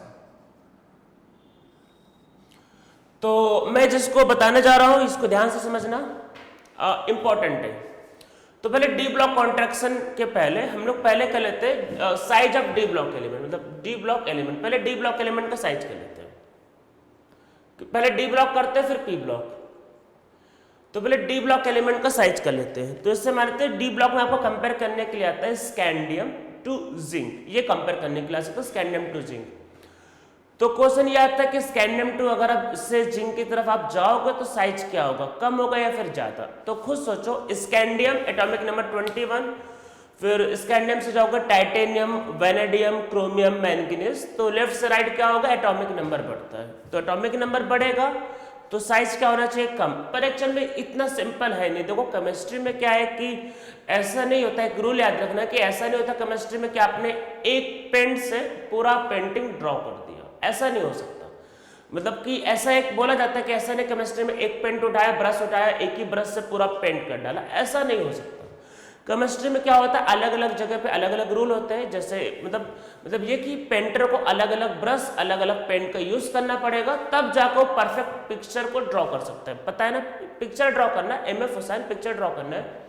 तो मैं जिसको बताने जा रहा हूं इसको ध्यान से समझना, इंपॉर्टेंट है। तो पहले डी ब्लॉक कॉन्ट्रैक्शन के पहले हम लोग पहले कर लेते हैं size of D block element, मतलब डी ब्लॉक एलिमेंट। पहले डी ब्लॉक एलिमेंट का साइज कर लेते हैं, पहले डी ब्लॉक करते हैं फिर पी ब्लॉक। तो पहले डी ब्लॉक एलिमेंट का साइज कर लेते हैं। तो इससे मानते हैं डी ब्लॉक में आपको कंपेयर करने के लिए आता है स्कैंडियम टू जिंक, ये कंपेयर करने के लिए आ सकता है स्कैंडियम टू जिंक। तो क्वेश्चन ये आता है कि स्कैंडियम टू अगर आप इससे जिंक की तरफ आप जाओगे तो साइज क्या होगा, कम होगा या फिर ज्यादा। तो खुद सोचो, स्कैंडियम एटॉमिक नंबर 21, फिर स्कैंडियम से जाओगे टाइटेनियम, वेनेडियम, क्रोमियम, मैंगनीज, तो लेफ्ट से राइट क्या होगा, एटॉमिक नंबर बढ़ता है। तो एटॉमिक नंबर बढ़ेगा तो साइज क्या होना चाहिए, कम। पर एक्चुअल में इतना सिंपल है नहीं। देखो केमिस्ट्री में क्या है कि ऐसा नहीं होता, एक रूल याद रखना कि ऐसा नहीं होता केमिस्ट्री में कि आपने एक पेन से पूरा पेंटिंग ड्रॉ कर दिया, ऐसा नहीं हो सकता। मतलब कि ऐसा एक बोला जाता है कि ऐसा नहीं केमिस्ट्री में एक पेंट उठाया, ब्रश उठाया, एक ही ब्रश से पूरा पेंट कर डाला, ऐसा नहीं हो सकता। केमिस्ट्री में क्या होता है, अलग अलग जगह पे अलग अलग रूल होते हैं। जैसे मतलब ये कि पेंटर को अलग अलग ब्रश, अलग अलग पेंट का यूज करना पड़ेगा, तब जाकर वो परफेक्ट पिक्चर को ड्रॉ कर सकता है। पता है ना, पिक्चर ड्रॉ करना, MF हुसैन पिक्चर ड्रॉ करना है।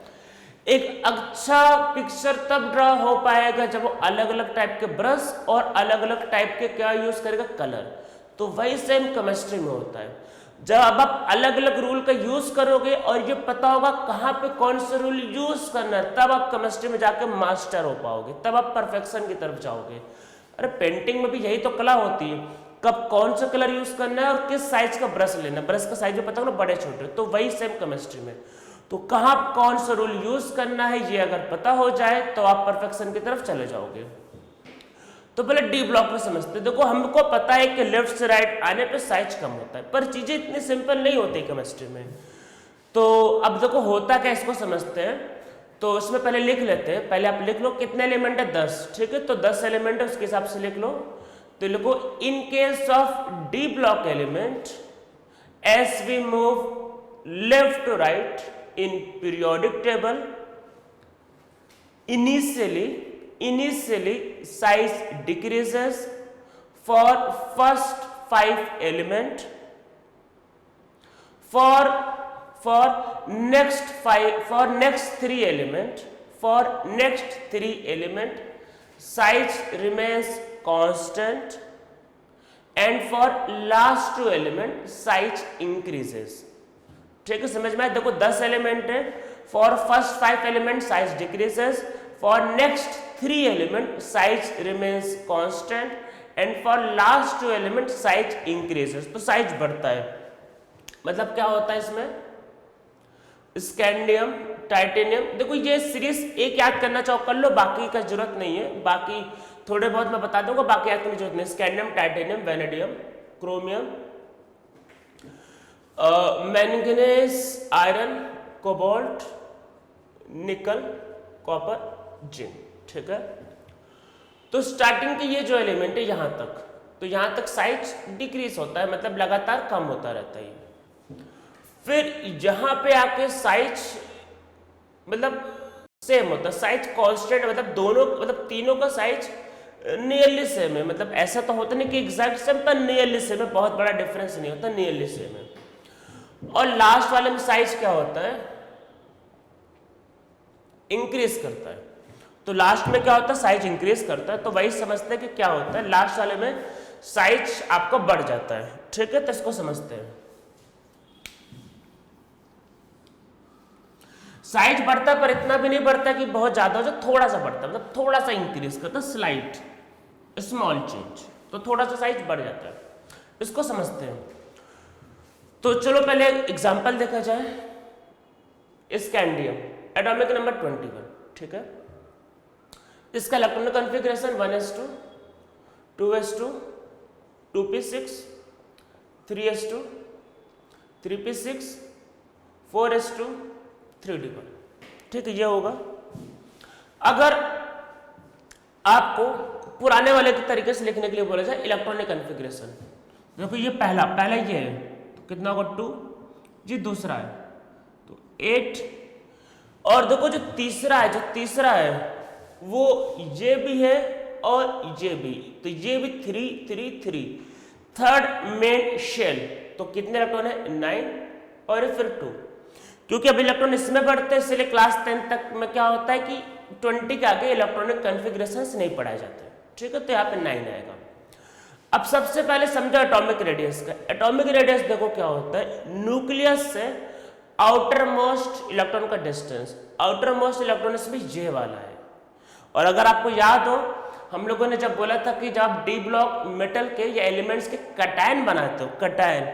एक अच्छा पिक्चर तब ड्रॉ हो पाएगा जब वो अलग अलग टाइप के ब्रश और अलग अलग टाइप के क्या यूज करेगा, कलर। तो वही सेम केमिस्ट्री में होता है। जब अब आप अलग अलग रूल का यूज करोगे और ये पता होगा कहाँ पे कौन सा रूल यूज करना है, तब आप केमिस्ट्री में जाकर मास्टर हो पाओगे, तब आप परफेक्शन की तरफ जाओगे। अरे पेंटिंग में भी यही तो कला होती है, कब कौन सा कलर यूज करना है और किस साइज का ब्रश लेना है, ब्रश का साइज भी पता हो ना, बड़े छोटे। तो वही सेम केमिस्ट्री में, तो कहाँ कौन सा रूल यूज करना है ये अगर पता हो जाए तो आप परफेक्शन की तरफ चले जाओगे। तो पहले डी ब्लॉक में समझते। देखो हमको पता है कि लेफ्ट से राइट आने पे साइज कम होता है, पर चीजें इतनी सिंपल नहीं होती केमिस्ट्री में। तो अब देखो होता क्या, इसको समझते हैं। तो इसमें पहले लिख लेते हैं, पहले आप लिख लो कितने एलिमेंट है, 10, ठीक है। तो 10 एलिमेंट है, उसके हिसाब से लिख लो। तो लिखो in case of D block element as we move left to right in periodic table, initially size decreases for first 5 element, for next 3 element size remains constant, and for last 2 element size increases। ठीक है, समझ में आया। देखो 10 एलिमेंट है, for first 5 element size decreases, for next 3 element size remains constant, and for last 2 element size increases. तो साइज बढ़ता है। मतलब क्या होता है इसमें, स्कैंडियम, टाइटेनियम। देखो ये सीरीज एक याद करना चाहो कर लो, बाकी का जरूरत नहीं है, बाकी थोड़े बहुत मैं बता दूंगा, बाकी याद करने की जरूरत नहीं। Scandium, titanium, vanadium, chromium, manganese, iron, cobalt, निकल, कॉपर, जिंक, ठीक है। तो स्टार्टिंग के ये जो एलिमेंट है यहां तक, तो यहां तक साइज डिक्रीज होता है, मतलब लगातार कम होता रहता है। फिर यहां पे आके साइज मतलब सेम होता है, साइज कांस्टेंट, मतलब दोनों मतलब तीनों का साइज नियरली सेम है। मतलब ऐसा तो होता नहीं कि एग्जैक्ट सेम, पर नियरली सेम है, बहुत बड़ा डिफरेंस नहीं होता, नियरली सेम है। और लास्ट वाले में साइज क्या होता है, इंक्रीज करता है। तो लास्ट में क्या होता है, साइज इंक्रीज करता है। तो वही समझते हैं कि क्या होता है, लास्ट वाले में साइज आपका बढ़ जाता है। ठीक है, तो इसको समझते हैं। साइज बढ़ता है पर इतना भी नहीं बढ़ता कि बहुत ज्यादा हो जाए, थोड़ा सा बढ़ता है, मतलब थोड़ा सा इंक्रीज करता है, स्लाइट स्मॉल चेंज, तो थोड़ा सा साइज बढ़ जाता है। इसको समझते हैं। तो चलो पहले एग्जांपल देखा जाए। स्कैंडियम एटॉमिक नंबर 21, ठीक है। इसका electronic configuration 1s2, 2s2, 2p6, 3s2, 3p6, 4s2, 3d1। ठीक है, ये होगा। अगर आपको पुराने वाले के तरीके से लिखने के लिए बोला जाए इलेक्ट्रॉनिक कॉन्फ़िगरेशन, देखो ये पहला ये है, तो कितना होगा 2, ये दूसरा है तो 8, और देखो जो तीसरा है वो ये भी है और ये भी, तो ये भी 3 3 3। थर्ड मेन शेल, तो कितने इलेक्ट्रॉन है 9, और फिर 2, क्योंकि अब इलेक्ट्रॉन इसमें बढ़ते हैं इसलिए क्लास 10 तक में क्या होता है कि 20 के आगे इलेक्ट्रॉनिक कॉन्फ़िगरेशंस नहीं पढ़ाए जाते। ठीक है, तो यहाँ पे 9 आएगा। अब सबसे पहले समझो एटॉमिक रेडियस का। एटॉमिक रेडियस देखो क्या होता है, न्यूक्लियस से आउटर मोस्ट इलेक्ट्रॉन का डिस्टेंस। आउटर मोस्ट इलेक्ट्रॉन इसमें ये वाला है। और अगर आपको याद हो, हम लोगों ने जब बोला था कि जब आप डी ब्लॉक मेटल के या एलिमेंट्स के कटायन बनाते हो, कटायन,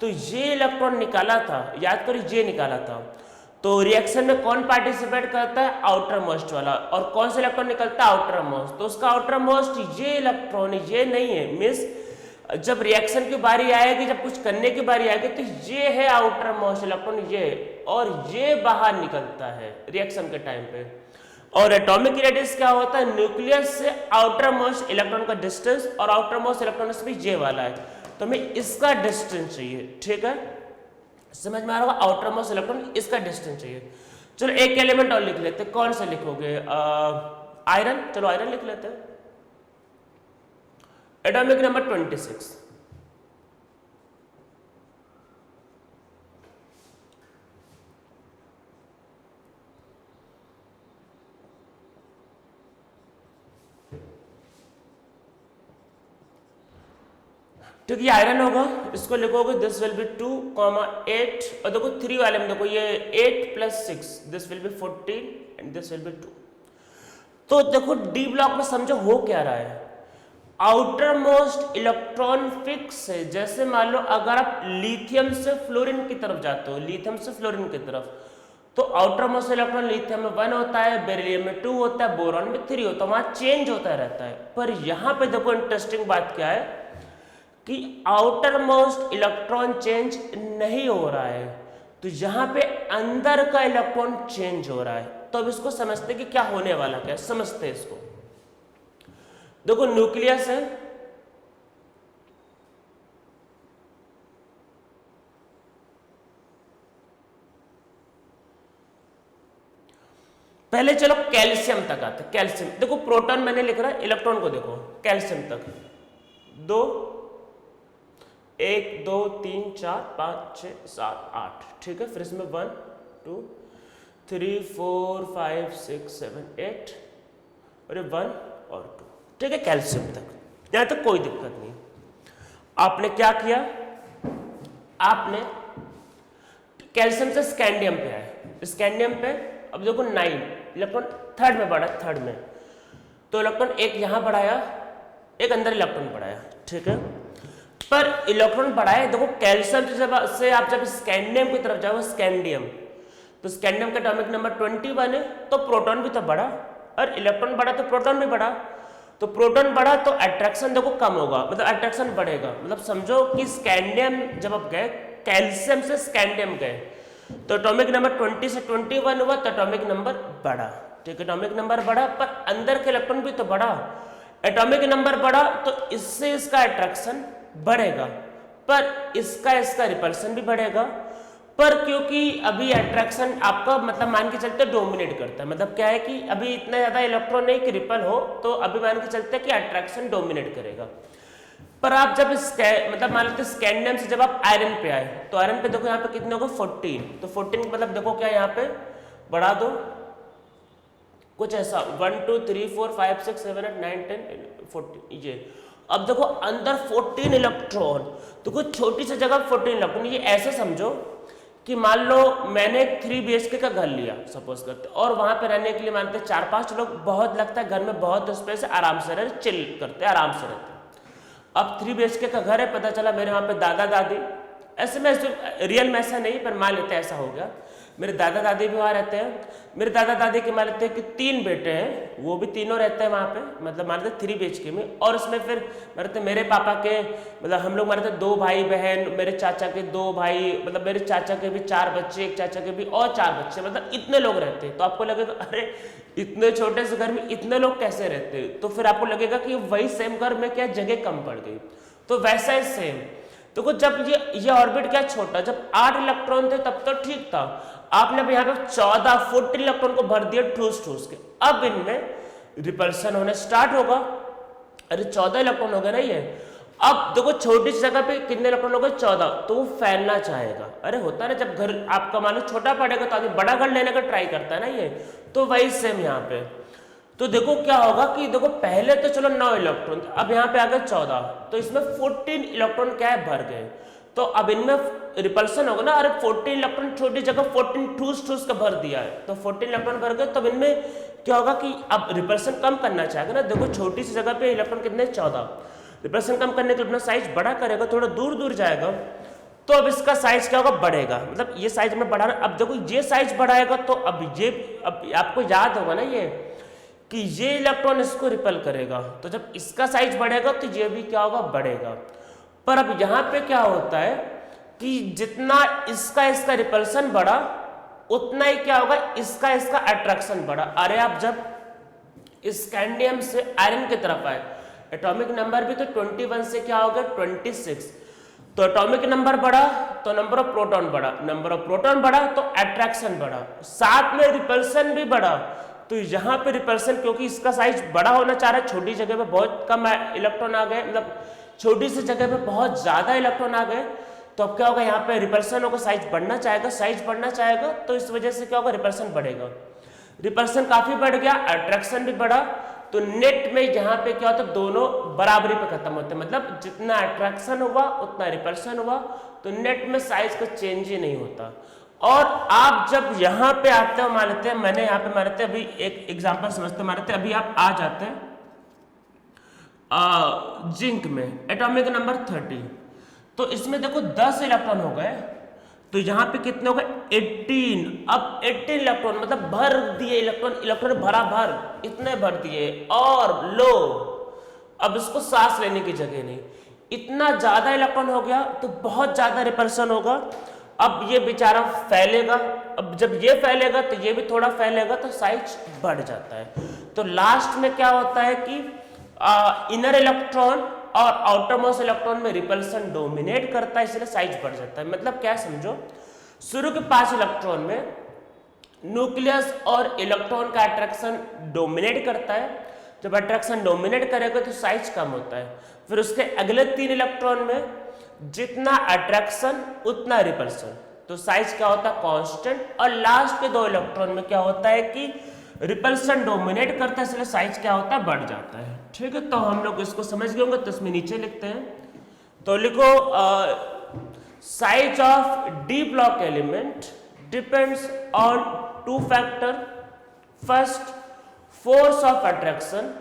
तो ये इलेक्ट्रॉन निकाला था, याद करो ये निकाला था। तो रिएक्शन में कौन पार्टिसिपेट करता है, आउटर मोस्ट वाला, और कौन सा इलेक्ट्रॉन निकलता है, आउटर मोस्ट। तो उसका आउटर मोस्ट ये इलेक्ट्रॉन, ये नहीं है, मीन्स जब रिएक्शन की बारी आएगी, जब कुछ करने की बारी आएगी, तो ये है आउटर मोस्ट इलेक्ट्रॉन, ये, और ये बाहर निकलता है रिएक्शन के टाइम पे। और एटॉमिक रेडियस क्या होता है, न्यूक्लियस से आउटर मोस्ट इलेक्ट्रॉन का डिस्टेंस, और आउटर मोस्ट इलेक्ट्रॉन भी ये वाला है, तो हमें इसका डिस्टेंस चाहिए। ठीक है, समझ में आ रहा होगा, आउटर मोस्ट इलेक्ट्रॉन इसका डिस्टेंस चाहिए। चलो एक एलिमेंट और लिख लेते हैं, कौन सा लिखोगे, आयरन। चलो आयरन लिख लेते हैं। एटॉमिक नंबर 26, ठीक है, आयरन होगा। इसको लिखोगे दिस विल बी 2, 8, और देखो 3 वाले में देखो ये 8 + 6, this will be 14 and this will be 2। तो देखो डी ब्लॉक में समझो हो क्या रहा है, आउटर मोस्ट इलेक्ट्रॉन फिक्स है। जैसे मान लो अगर आप लिथियम से फ्लोरीन की तरफ जाते हो, लिथियम से फ्लोरीन की तरफ, तो आउटर मोस्ट इलेक्ट्रॉन लिथियम में 1 होता है, बेरिलियम में 2 होता है, बोरॉन में 3 होता है, वहां चेंज होता रहता है। पर यहां पे देखो इंटरेस्टिंग बात क्या है कि आउटर मोस्ट इलेक्ट्रॉन चेंज नहीं हो रहा है, तो यहां पे अंदर का इलेक्ट्रॉन चेंज हो रहा है। तो अब इसको समझते कि क्या होने वाला, क्या समझते हैं इसको। देखो न्यूक्लियस है, पहले चलो कैल्शियम तक आते। कैल्शियम देखो, प्रोटॉन मैंने लिख रहा है, इलेक्ट्रॉन को देखो कैल्शियम तक 2, 1 2 3 4 5 6 7 8, ठीक है। फिर इसमें 1 2 3 4 5 6 7 8 और 1 और 2, ठीक है, कैल्शियम तक। यहां तक कोई दिक्कत नहीं। आपने क्या किया, आपने कैल्शियम से स्कैंडियम पे आए, स्कैंडियम पे अब देखो 9 इलेक्ट्रॉन थर्ड में बढ़ा, थर्ड में, तो इलेक्ट्रॉन एक यहां बढ़ाया, एक अंदर इलेक्ट्रॉन बढ़ाया, ठीक है। पर इलेक्ट्रॉन बढ़ाए, देखो कैल्शियम से आप जब स्कैंडियम की तरफ जाओ, स्कैंडियम, तो स्कैंडियम का एटॉमिक नंबर 21 है, तो प्रोटॉन भी तो बढ़ा, और इलेक्ट्रॉन बढ़ा तो प्रोटॉन भी बढ़ा। तो प्रोटॉन बढ़ा तो अट्रैक्शन देखो कम होगा, मतलब अट्रैक्शन बढ़ेगा। मतलब समझो कि स्कैंडियम जब आप गए, कैल्शियम से स्कैंडियम गए, तो एटॉमिक नंबर 20 से 21 हुआ, तो एटॉमिक नंबर बढ़ा, ठीक है, एटॉमिक नंबर बढ़ा, पर अंदर के इलेक्ट्रॉन भी तो बढ़ा। एटॉमिक नंबर बढ़ा तो इससे इसका अट्रैक्शन बढ़ेगा, पर इसका रिपल्सन भी बढ़ेगा। पर क्योंकि अभी अट्रैक्शन आपका मतलब मान के चलते डोमिनेट करता है, मतलब क्या है कि अभी इतना ज्यादा इलेक्ट्रॉन नहीं कि रिपल हो, तो अभी मान के चलते कि अट्रैक्शन डोमिनेट करेगा। पर आप जब मतलब मान लेते स्कैंडियम से जब आप आयरन पे आए, तो आयरन पे देखो यहाँ पे कितने होगा 14, तो 14 मतलब देखो क्या यहाँ पे बढ़ा दो कुछ ऐसा 1 2 3 4 5 6 7 8 9 10 14 ये, अब देखो अंदर 14 इलेक्ट्रॉन, तो कुछ छोटी सी जगह 14 इलेक्ट्रॉन। ये ऐसे समझो कि मान लो मैंने एक 3 BHK का घर लिया सपोज करते, और वहां पे रहने के लिए मानते 4-5 लोग, बहुत लगता है घर में बहुत स्पेस है, आराम से रहे, चिल करते आराम से रहते। अब 3 BHK का घर है, पता चला मेरे वहां पे दादा दादी, ऐसे में रियल में ऐसा नहीं पर मान लेते ऐसा हो गया, मेरे दादा दादी भी वहाँ रहते हैं। मेरे दादा दादी के मान लेते हैं कि 3 बेटे हैं, वो भी तीनों रहते हैं वहाँ पे, मतलब मान लेते 3 BHK में। और उसमें फिर मानते मेरे पापा के मतलब हम लोग मानते 2 भाई बहन, मेरे चाचा के 2 भाई, मतलब मेरे चाचा के भी 4 बच्चे, एक चाचा के भी और 4 बच्चे, मतलब इतने लोग रहते हैं। तो आपको लगेगा अरे इतने छोटे से घर में इतने लोग कैसे रहते हैं, तो फिर आपको लगेगा कि वही सेम घर में क्या जगह कम पड़ गई। तो वैसा ही सेम देखो, जब ये ऑर्बिट क्या छोटा, जब 8 इलेक्ट्रॉन थे तब तो ठीक था, आपने अब यहाँ पे 14 इलेक्ट्रॉन को भर दिया ठूस ठूस के, अब इनमें रिपल्सन होने स्टार्ट होगा। अरे 14 इलेक्ट्रॉन हो गए ना ये, अब देखो छोटी सी जगह पे कितने इलेक्ट्रॉन हो गए 14, तो वो फैलना चाहेगा। अरे होता है ना जब घर आपका मान लो छोटा पड़ेगा तो आदमी बड़ा घर लेने का ट्राई करता है ना, ये तो वही सेम यहाँ पे। तो देखो क्या होगा कि देखो पहले तो चलो 9 इलेक्ट्रॉन, अब यहाँ पे आ गए 14, तो इसमें 14 इलेक्ट्रॉन क्या है भर गए, तो अब इनमें रिपल्सन होगा ना। अरे 14 इलेक्ट्रॉन छोटी जगह 14 ठूस ठूस का भर दिया है, तो 14 इलेक्ट्रॉन भर गए, तब इनमें क्या होगा कि अब रिपल्सन कम करना चाहेगा ना। देखो छोटी सी जगह पे इलेक्ट्रॉन कितने 14, रिपल्सन कम करने के लिए अपना साइज बड़ा करेगा, थोड़ा दूर दूर जाएगा, तो अब इसका साइज क्या होगा बढ़ेगा, मतलब ये साइज में बढ़ा। अब देखो ये साइज बढ़ाएगा तो अब आपको याद होगा ना ये कि ये इलेक्ट्रॉन इसको रिपेल करेगा, तो जब इसका साइज बढ़ेगा तो ये भी क्या होगा बढ़ेगा। पर अब यहाँ पे क्या होता है कि जितना इसका रिपल्सन बढ़ा उतना ही क्या होगा इसका अट्रैक्शन बढ़ा। अरे आप जब स्कैंडियम से आयरन की तरफ आए, एटॉमिक नंबर भी तो 21 से क्या हो गया 26, तो एटॉमिक नंबर बढ़ा तो नंबर ऑफ प्रोटॉन बढ़ा, नंबर ऑफ प्रोटॉन बढ़ा तो अट्रैक्शन बढ़ा, साथ में रिपल्सन भी बढ़ा। तो यहाँ पे रिपल्सन क्योंकि इसका साइज बड़ा होना चाह रहा है, छोटी जगह पे बहुत कम इलेक्ट्रॉन आ गए, मतलब छोटी सी जगह पे बहुत ज्यादा इलेक्ट्रॉन आ गए, तो अब क्या होगा यहाँ पे रिपल्सन होगा, साइज बढ़ना चाहेगा, तो इस वजह से क्या होगा रिपल्सन बढ़ेगा। रिपल्सन काफी बढ़ गया, अट्रैक्शन भी बढ़ा, तो नेट में यहाँ पे क्या होता है दोनों बराबरी पे खत्म होते हैं, मतलब जितना अट्रैक्शन हुआ उतना रिपल्सन हुआ, तो नेट में साइज का चेंज ही नहीं होता। और आप जब यहाँ पे आते हो मान लेते हैं, मैंने यहाँ पे मान लेते हैं, अभी एक एग्जांपल समझते मान लेते हैं, अभी आप आ जाते हैं जिंक में एटॉमिक नंबर 30, तो इसमें देखो 10 इलेक्ट्रॉन हो गए, तो यहाँ पे कितने हो गए 18। अब 18 इलेक्ट्रॉन मतलब भर दिए, इलेक्ट्रॉन भरा भर इतने भर दिए, और लो अब इसको सांस लेने की जगह नहीं, इतना ज्यादा इलेक्ट्रॉन हो गया तो बहुत ज्यादा रिपल्सन होगा। अब ये बेचारा फैलेगा, अब जब ये फैलेगा तो ये भी थोड़ा फैलेगा, तो साइज बढ़ जाता है। तो लास्ट में क्या होता है कि इनर इलेक्ट्रॉन और आउटर मोस्ट इलेक्ट्रॉन में रिपल्सन डोमिनेट करता है, इसलिए साइज बढ़ जाता है। मतलब क्या समझो, शुरू के 5 इलेक्ट्रॉन में न्यूक्लियस और इलेक्ट्रॉन का अट्रैक्शन डोमिनेट करता है, जब अट्रैक्शन डोमिनेट करेगा तो साइज कम होता है। फिर उसके अगले 3 इलेक्ट्रॉन में जितना अट्रैक्शन उतना रिपल्सन, तो साइज क्या होता है कांस्टेंट। और लास्ट के 2 इलेक्ट्रॉन में क्या होता है कि रिपल्सन डोमिनेट करता है, इसलिए साइज क्या होता है बढ़ जाता है। ठीक है, तो हम लोग इसको समझ गए होंगे, तो इसमें नीचे लिखते हैं, तो लिखो size of D block element depends on 2 factor, first force of attraction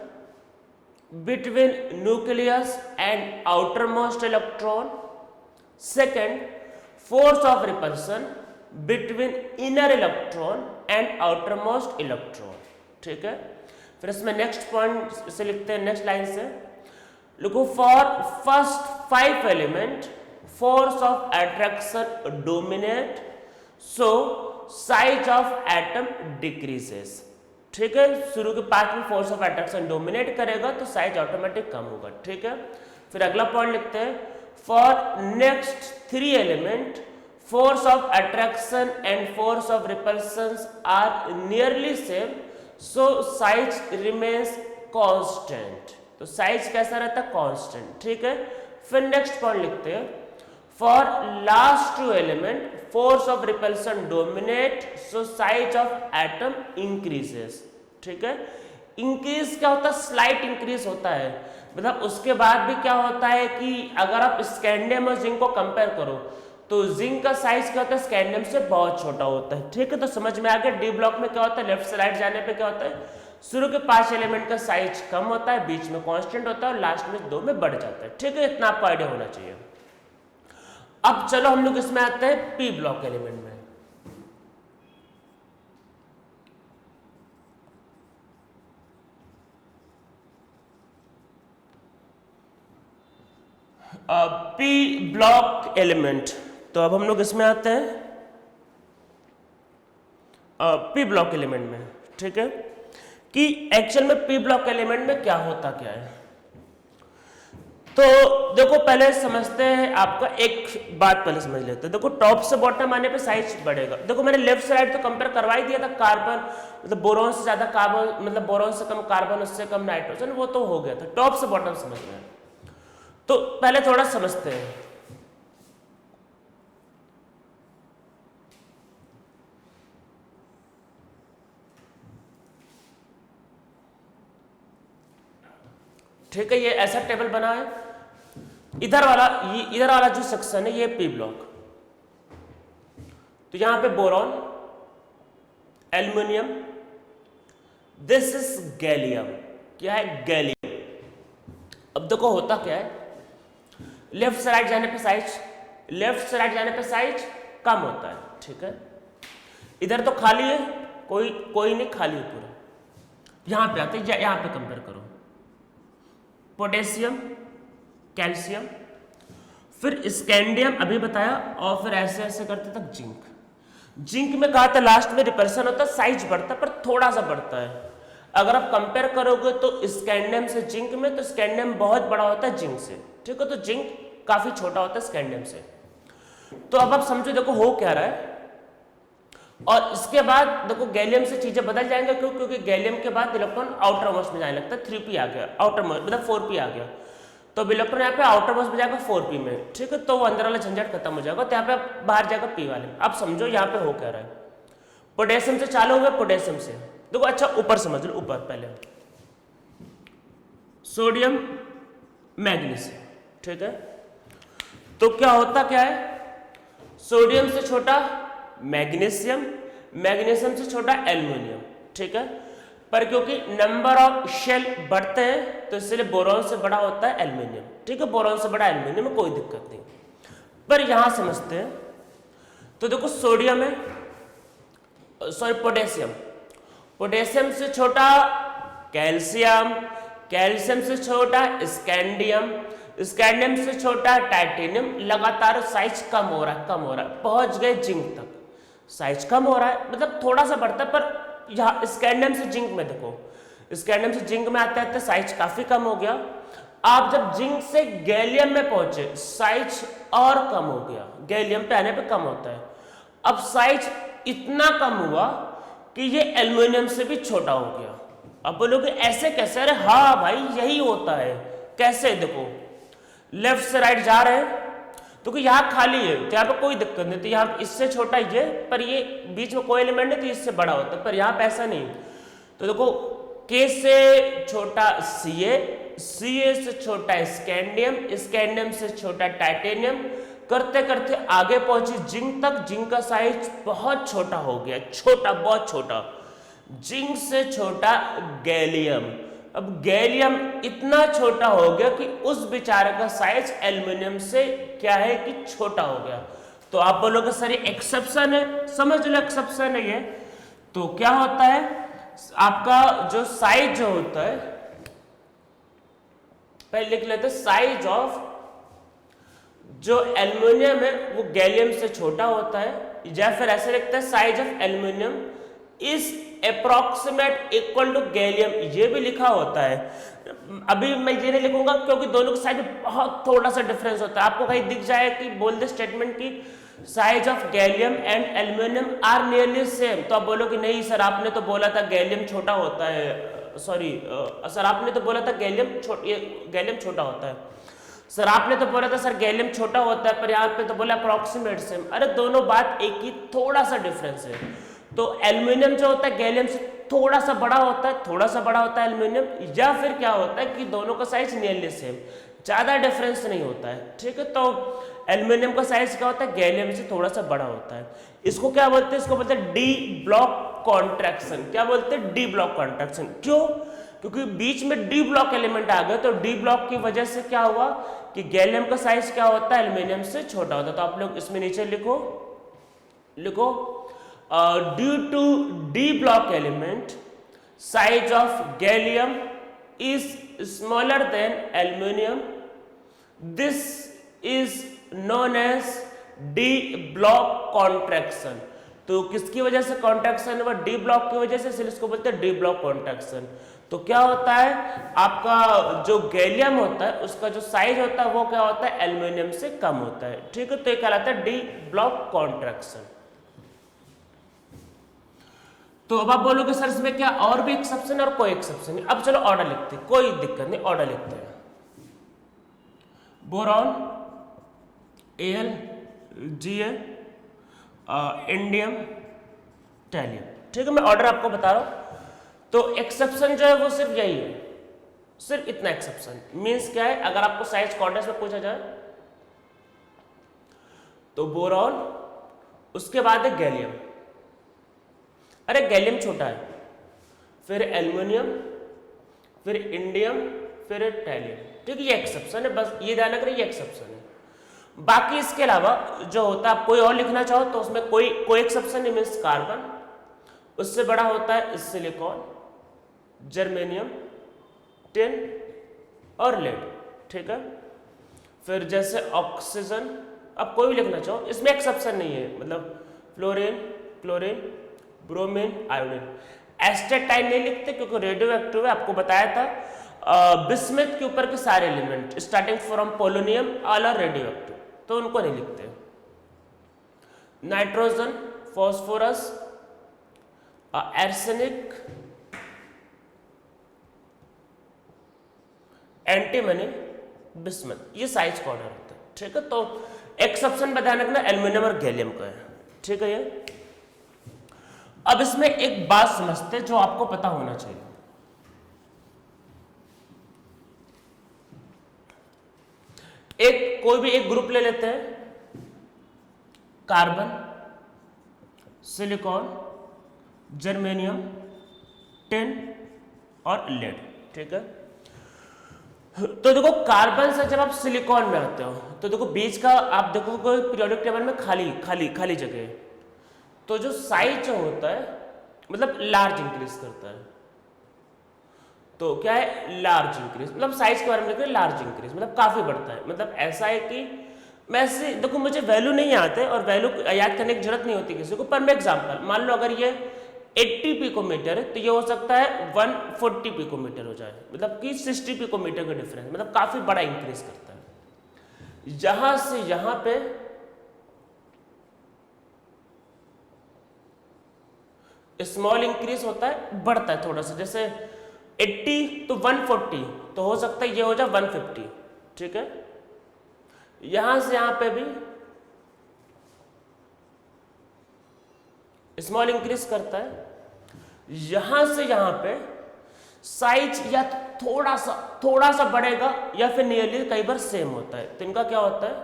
between nucleus and outermost electron, second force of repulsion between inner electron and outermost electron। ठीक है, फिर इसमें नेक्स्ट पॉइंट से लिखते हैं, नेक्स्ट लाइन से लिखो for first 5 element force of attraction dominate, so size of atom decreases. ठीक है, शुरू के 5 में फोर्स ऑफ अट्रैक्शन डोमिनेट करेगा तो साइज ऑटोमेटिक कम होगा। ठीक है, फिर अगला पॉइंट लिखते हैं for next 3 element force of attraction and force of repulsion are nearly same, so size remains constant. तो साइज कैसा रहता है कांस्टेंट। ठीक है, फिर नेक्स्ट पॉइंट लिखते हैं for last 2 element force of repulsion dominate, so size of atom increases. ठीक है, इंक्रीज क्या होता है स्लाइट इंक्रीज होता है, मतलब उसके बाद भी क्या होता है कि अगर आप स्कैंडियम और जिंक को कंपेयर करो तो जिंक का साइज क्या होता है स्कैंडियम से बहुत छोटा होता है। ठीक है, तो समझ में आ गया। डी ब्लॉक में क्या होता है, लेफ्ट से राइट जाने पे क्या होता है, शुरू के 5 एलिमेंट का साइज कम होता है, बीच में कांस्टेंट होता है और लास्ट में 2 में बढ़ जाता है। ठीक है, इतना आपको आइडिया होना चाहिए। अब चलो हम लोग इसमें आते हैं पी ब्लॉक एलिमेंट में। पी ब्लॉक एलिमेंट, तो अब हम लोग इसमें आते हैं पी ब्लॉक एलिमेंट में। ठीक है, कि एक्चुअल में पी ब्लॉक एलिमेंट में क्या होता क्या है। तो देखो पहले समझते हैं, आपका एक बात पहले समझ लेते हैं। देखो टॉप से बॉटम आने पे साइज बढ़ेगा। देखो मैंने लेफ्ट से राइट तो कंपेयर करवा ही दिया था, कार्बन मतलब बोरॉन से ज्यादा कार्बन, मतलब बोरॉन से कम कार्बन, उससे कम नाइट्रोजन, वो तो हो गया था। टॉप से बॉटम समझ रहे हैं, तो पहले थोड़ा समझते हैं। ठीक है, ये ऐसा टेबल बना है, इधर वाला जो सेक्शन है ये पी ब्लॉक, तो यहां पे boron, aluminium, this is gallium. क्या है, गैलियम। अब देखो होता क्या है, लेफ्ट से राइट जाने पे साइज कम होता है। ठीक है, इधर तो खाली है, कोई नहीं, खाली है पूरा। यहां पे आते हैं, यहां पे कंपेयर करो, पोटेशियम, कैल्शियम, फिर स्कैंडियम अभी बताया, और फिर ऐसे ऐसे करते तक जिंक में कहा था लास्ट में रिपल्सन होता है, साइज बढ़ता है पर थोड़ा सा बढ़ता है। अगर आप कंपेयर करोगे तो स्कैंडियम से जिंक में, तो स्कैंडियम बहुत बड़ा होता है जिंक से। ठीक है, तो जिंक काफी छोटा होता है स्कैंडियम से। तो अब आप समझो देखो हो क्या रहा है। और इसके बाद देखो गैलियम से चीजें बदल जाएंगे, क्योंकि गैलियम के बाद इलेक्ट्रॉन आउटर मोस्ट में जाने लगता है, 3p आ गया, आउटर मोस्ट मतलब 4p आ गया, तो इलेक्ट्रॉन यहाँ पे आउटर मोस्ट में जाएगा 4p में। ठीक है, तो वो अंदर वाला झंझट खत्म हो जाएगा, तो यहाँ पे बाहर जाएगा p वाले में। अब समझो यहाँ पे हो क्या रहा है, पोटेशियम से चालू हुआ, पोटेशियम से देखो, अच्छा ऊपर समझ लो, ऊपर पहले सोडियम, मैग्नीशियम। ठीक है, तो क्या होता क्या है, सोडियम से छोटा मैग्नीशियम, मैग्नीशियम से छोटा एल्युमिनियम। ठीक है, पर क्योंकि नंबर ऑफ शेल बढ़ते हैं तो इसलिए बोरॉन से बड़ा होता है एल्युमिनियम। ठीक है, बोरॉन से बड़ा एल्युमिनियम में कोई दिक्कत नहीं। पर यहां समझते हैं, तो देखो सोडियम है, सॉरी पोटेशियम से छोटा कैल्शियम, कैल्शियम से छोटा स्कैंडियम से छोटा टाइटेनियम। लगातार साइज कम हो रहा है, पहुंच गए जिंक तक, साइज कम हो रहा है, मतलब थोड़ा सा बढ़ता है। पर यहाँ स्कैंडियम से जिंक में देखो, स्कैंडियम से जिंक में आते आते साइज काफी कम हो गया। आप जब जिंक से गैलियम में पहुंचे, साइज और कम हो गया, गैलियम पे आने पे कम होता है। अब साइज इतना कम हुआ कि ये एल्युमिनियम से भी छोटा हो गया। अब बोलोगे ऐसे कैसे, अरे हाँ भाई यही होता है। कैसे, देखो लेफ्ट से राइट जा रहे हैं, तो यहाँ खाली है तो यहाँ पे कोई दिक्कत नहीं, तो यहाँ इससे छोटा ये, पर ये बीच में कोई एलिमेंट नहीं तो इससे बड़ा होता है, पर यहाँ पे ऐसा नहीं। तो देखो K से छोटा Ca से छोटा स्कैंडियम से छोटा टाइटेनियम, करते करते आगे पहुंचे जिंक तक। जिंक का साइज बहुत छोटा हो गया, बहुत छोटा। जिंक से छोटा गैलियम, अब गैलियम इतना छोटा हो गया कि उस बेचारे का साइज एल्युमिनियम से क्या है कि छोटा हो गया। तो आप बोलोगे सर ये एक्सेप्शन है, समझ लो एक्सेप्शन है ये। तो क्या होता है, आपका जो साइज जो होता है, पहले लिख लेते हैं, साइज ऑफ जो एल्युमिनियम है वो गैलियम से छोटा होता है, या फिर ऐसे लिखते हैं size of aluminium is approximate equal to gallium, ये भी लिखा होता है। अभी मैं ये नहीं लिखूंगा क्योंकि दोनों के साइज में बहुत थोड़ा सा डिफरेंस होता है। आपको कहीं दिख जाए कि बोल दे स्टेटमेंट की size of gallium and aluminium are nearly same, तो आप बोलो कि नहीं सर आपने तो बोला था गैलियम छोटा होता है, सॉरी सर आपने तो बोला था गैलियम छोटा होता है, सर आपने तो बोला था सर गैलियम छोटा होता है, पर यहाँ पे तो बोला अप्रोक्सीमेट सेम। अरे दोनों बात एक ही, थोड़ा सा डिफरेंस है। तो एल्युमिनियम जो होता है गैलियम से थोड़ा सा बड़ा होता है, थोड़ा सा बड़ा होता है एल्यूमिनियम, या फिर क्या होता है कि दोनों का साइज नियरली सेम, ज़्यादा डिफरेंस नहीं होता है। ठीक है, तो एल्यूमिनियम का साइज क्या होता है, गैलियम से थोड़ा सा बड़ा होता है। इसको क्या बोलते हैं, इसको बोलते हैं डी ब्लॉक कॉन्ट्रैक्शन। क्या बोलते हैं, डी ब्लॉक कॉन्ट्रैक्शन। क्यों, क्योंकि बीच में डी ब्लॉक एलिमेंट आ गए, तो डी ब्लॉक की वजह से क्या हुआ कि गैलियम का साइज क्या होता है, एल्यूमिनियम से छोटा होता है। तो आप लोग इसमें नीचे लिखो due to D block element size of gallium is smaller than aluminium, this is known as D block contraction. तो किसकी वजह से कॉन्ट्रैक्शन हुआ, डी ब्लॉक की वजह से, इसलिए इसको बोलते हैं डी ब्लॉक कॉन्ट्रैक्शन। तो क्या होता है, आपका जो गैलियम होता है उसका जो साइज होता है वो क्या होता है, एल्यूमिनियम से कम होता है। ठीक है, तो ये कहलाता है डी ब्लॉक कॉन्ट्रैक्शन। तो अब आप बोलोगे सर इसमें क्या और भी एक्सेप्शन और कोई एक्सेप्शन नहीं। अब चलो ऑर्डर लिखते हैं, कोई दिक्कत नहीं, ऑर्डर लिखते हैं। Boron, Al, Ga, indium, thallium. ठीक है, मैं ऑर्डर आपको बता रहा हूं। तो एक्सेप्शन जो है वो सिर्फ यही है, सिर्फ इतना एक्सेप्शन। मींस क्या है, अगर आपको साइज कॉर्डिनेट्स में पूछा जाए तो बोरॉन, उसके बाद है गैलियम, अरे गैलियम छोटा है, फिर एल्युमिनियम, फिर इंडियम, फिर टैलियम। ठीक है, ये एक्सेप्शन है, बस ये ध्यान रखना, ये एक्सेप्शन है। बाकी इसके अलावा जो होता है, आप कोई और लिखना चाहो तो उसमें कोई एक्सेप्शन नहीं। मीन्स कार्बन, उससे बड़ा होता है सिलिकॉन, जर्मेनियम, टिन और लेड। ठीक है, फिर जैसे ऑक्सीजन, आप कोई भी लिखना चाहो, इसमें एक्सेप्शन नहीं है। मतलब fluorine, chlorine, bromine, iodine. Astatine नहीं लिखते क्योंकि रेडियो एक्टिव है, आपको बताया था। बिस्मथ के ऊपर के सारे element starting from polonium all are radioactive, तो उनको नहीं लिखते। Nitrogen, phosphorus, arsenic, antimony, bismuth, ये साइज का ऑर्डर होता है। ठीक है, तो एक्सेप्शन बता रखना एल्यूमिनियम और गैलियम का है। ठीक है, ये अब इसमें एक बात समझते हैं जो आपको पता होना चाहिए। कोई भी एक ग्रुप ले लेते हैं, कार्बन, सिलिकॉन, जर्मेनियम, टिन और लेड। ठीक है, तो देखो कार्बन से जब आप सिलिकॉन में आते हो तो देखो बीच का आप देखो कोई पीरियोडिक टेबल में खाली जगह है, तो जो साइज जो होता है मतलब लार्ज इंक्रीज करता है। तो क्या है, लार्ज इंक्रीज, मतलब साइज के बारे में लिख लार्ज इंक्रीज, मतलब काफी बढ़ता है। मतलब ऐसा है कि मैं ऐसे देखो, मुझे वैल्यू नहीं आते और वैल्यू याद करने की जरूरत नहीं होती किसी को, पर मैं एग्जांपल मान लो, अगर ये 80 पिकोमीटर है तो ये हो सकता है 140 पिकोमीटर हो जाए, मतलब कि 60 पिकोमीटर का डिफरेंस, मतलब काफी बड़ा इंक्रीज करता है। यहां से यहां पे स्मॉल इंक्रीज होता है, बढ़ता है थोड़ा सा, जैसे 80 तो 140, तो हो सकता है ये हो जाए 150। ठीक है, यहां से यहां पे भी स्मॉल इंक्रीज करता है, यहां से यहां पे साइज या थोड़ा सा बढ़ेगा या फिर नियरली कई बार सेम होता है। तो इनका क्या होता है,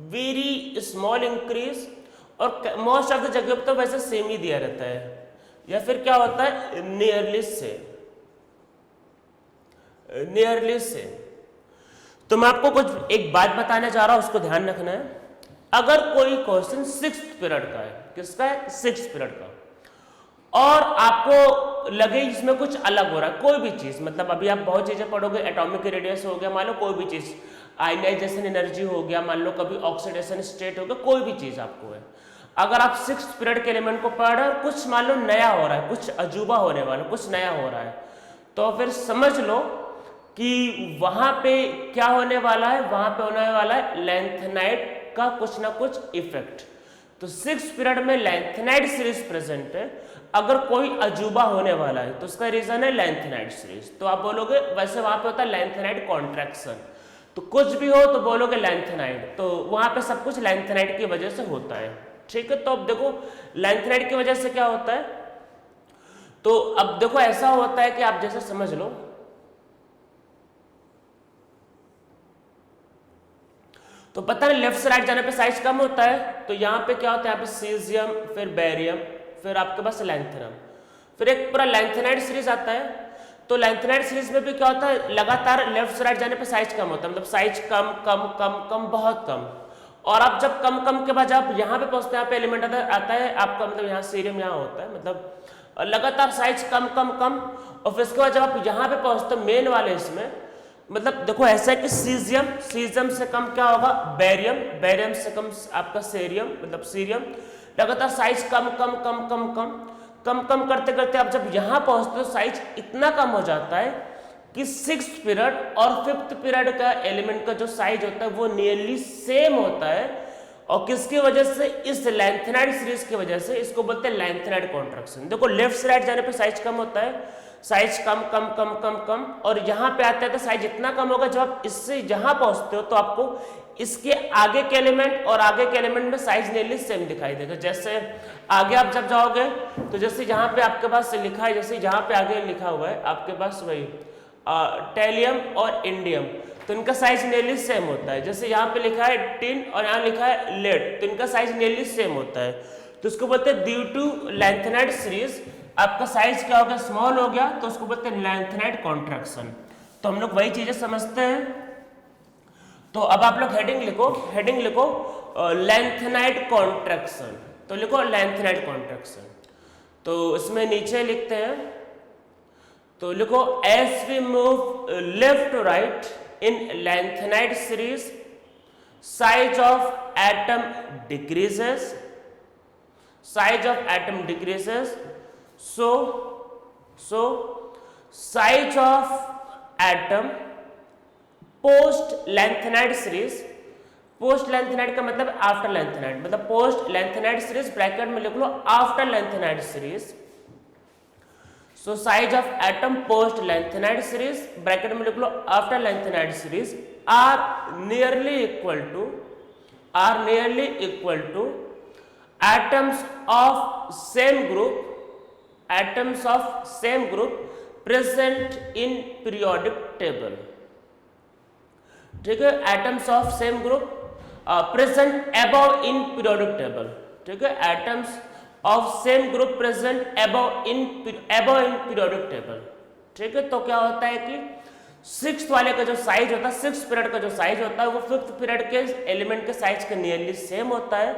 वेरी स्मॉल इंक्रीज, और मोस्ट ऑफ द जगह पे तो वैसे सेम ही दिया रहता है, या फिर क्या होता है नियरली सेम। तो मैं आपको कुछ एक बात बताने जा रहा हूं, उसको ध्यान रखना है। अगर कोई क्वेश्चन 6th पीरियड का है, किसका है, 6th पीरियड का, और आपको लगे इसमें कुछ अलग हो रहा है, कोई भी चीज, मतलब अभी आप बहुत चीजें पढ़ोगे, एटॉमिक रेडियस हो गया, मान लो कोई भी चीज, आयनाइजेशन एनर्जी हो गया, मान लो कभी ऑक्सीडेशन स्टेट हो गया, कोई भी चीज आपको है, अगर आप 6th पीरियड के एलिमेंट को पढ़ रहे हो, कुछ मान लो नया हो रहा है, कुछ अजूबा होने वाला, कुछ नया हो रहा है, तो फिर समझ लो कि वहां पे क्या होने वाला है, वहां पे होने वाला है लैंथेनाइड का कुछ ना कुछ इफेक्ट। तो 6th पीरियड में लैंथेनाइड सीरीज प्रेजेंट है, अगर कोई अजूबा होने वाला है तो उसका रीजन है लैंथेनाइड सीरीज। तो आप बोलोगे वैसे वहां पे होता है लैंथेनाइड कॉन्ट्रैक्शन, तो कुछ भी हो तो बोलोगे लैंथेनाइड, तो वहां पे सब कुछ लैंथेनाइड की वजह से होता है। ठीक है, तो अब देखो लैंथेनाइड की वजह से क्या होता है, तो अब देखो ऐसा होता है कि आप जैसे समझ लो, तो पता है लेफ्ट से राइट जाने पे साइज कम होता है, तो यहाँ पे क्या होता है, यहाँ पे सीजियम, फिर बेरियम, फिर आपके पास लैंथेनम, फिर एक पूरा लैंथेनाइड सीरीज आता है। तो लैंथेनाइड सीरीज में भी क्या होता है, लगातार लेफ्ट से राइट जाने पे साइज कम होता है, मतलब साइज कम कम कम कम बहुत कम। और आप जब कम कम के बाद जब यहाँ पे पहुंचते हैं, यहाँ पे एलिमेंट आता है आपका, मतलब यहाँ सीरियम यहाँ होता है, मतलब लगातार साइज कम कम कम। और फिर उसके बाद जब आप यहाँ पे पहुंचते हैं मेन वाले इसमें, मतलब देखो ऐसा है कि सीजियम से कम क्या होगा, बेरियम से कम आपका सेरियम, मतलब सीरियम। लगातार साइज कम कम कम कम कम कम कम करते करते आप जब यहां पहुंचते हो, साइज इतना कम हो जाता है कि 6th पीरियड और 5th पीरियड का एलिमेंट का जो साइज होता है वो नियरली सेम होता है। और किसकी वजह से, इस लैंथेनाइड सीरीज की वजह से, इसको बोलते हैं लैंथेनाइड कॉन्ट्रैक्शन। देखो लेफ्ट से राइट जाने पे साइज कम होता है, साइज कम कम कम कम कम, और यहां पे आते हैं तो साइज इतना कम होगा, जब आप इससे यहां पहुंचते हो तो आपको इसके आगे के एलिमेंट और आगे के एलिमेंट में साइज नियरली सेम दिखाई देगा। जैसे आगे आप जब जाओगे तो जैसे यहाँ पे आपके पास लिखा है, जैसे यहाँ पे आगे लिखा हुआ है आपके पास वही टेलियम और इंडियम, तो इनका साइज नियरली सेम होता है। जैसे यहाँ पे लिखा है टिन और यहाँ लिखा है लेड, तो इनका साइज नियरली सेम होता है। तो इसको बोलते हैं ड्यू टू लैंथेनाइड सीरीज आपका साइज क्या हो गया, स्मॉल हो गया, तो उसको बोलते हैं लैंथेनाइड कॉन्ट्रैक्शन। तो हम लोग वही चीजें समझते हैं। तो अब आप लोग हेडिंग लिखो लैंथेनाइड कॉन्ट्रैक्शन, तो लिखो लैंथेनाइड कॉन्ट्रैक्शन। तो इसमें नीचे लिखते हैं, तो लिखो as we move left to right in lanthanide series size of atom decreases, so size of atom post lengthenide series, post lanthanide का मतलब आफ्टर लैंथेनाइड, मतलब पोस्ट लैंथेनाइड सीरीज ब्रैकेट में लिख लो after lanthanide series. So size of atom post lanthanide series bracket में लिख लो after lanthanide series are nearly equal to atoms of same group present in periodic table। ठीक है, atoms of same group present above in periodic table। ठीक है, atoms of same group present above in periodic table। ठीक है, तो क्या होता है कि 6th वाले का जो साइज होता है, 6th पीरियड का जो साइज होता है वो 5th पीरियड के एलिमेंट के साइज के नियरली सेम होता है।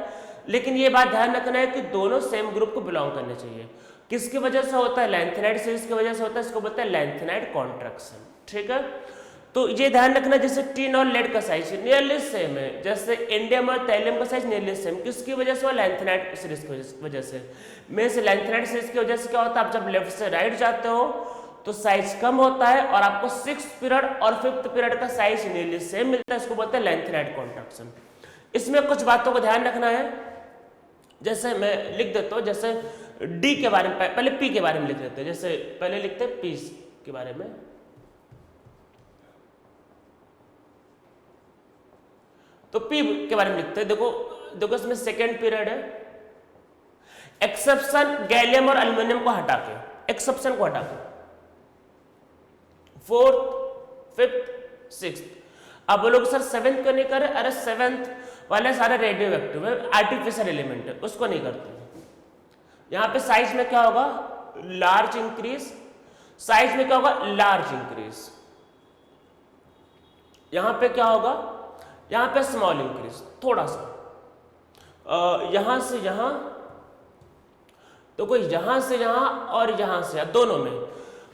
लेकिन ये बात ध्यान रखना है कि दोनों सेम ग्रुप को बिलोंग करने चाहिए। किसकी वजह से होता है, लैंथेनाइड सीरीज की वजह से होता है, इसको बोलते हैं लैंथेनाइड कॉन्ट्रैक्शन। ठीक है, तो ये ध्यान रखना, जैसे टिन और लेड का साइज नियरली सेम है, जैसे इंडियम और थैलियम का साइज नियरली सेम, किसकी वजह से, लैंथेनाइड सीरीज की वजह से। में से लैंथेनाइड सीरीज की वजह से क्या होता है, आप जब लेफ्ट से राइट जाते हो तो साइज कम होता है और आपको 6th पीरियड और 5th पीरियड का साइज नियरली सेम मिलता है, इसको बोलते हैं लैंथेनाइड कॉन्ट्रैक्शन। इसमें कुछ बातों को ध्यान रखना है, जैसे मैं लिख देता हूं, जैसे डी के बारे में, पहले पी के बारे में लिख देते हैं। जैसे पहले लिखते हैं पी के बारे में, तो पी के बारे में लिखते हैं। देखो इसमें 2nd पीरियड है, एक्सेप्शन गैलियम और एल्युमिनियम को हटा के, एक्सेप्शन को हटा के 4th 5th 6th। अब वो लोग सर 7th को नहीं करे, अरे 7th वाले सारे रेडियो एक्टिव है, आर्टिफिशियल एलिमेंट है, उसको नहीं करते। यहां पे साइज में क्या होगा, लार्ज इंक्रीज, साइज में क्या होगा, लार्ज इंक्रीज। यहां पे क्या होगा, यहां पे स्मॉल इंक्रीज थोड़ा सा, यहां से यहां, तो कोई यहां से यहां और यहां से यहां, दोनों में,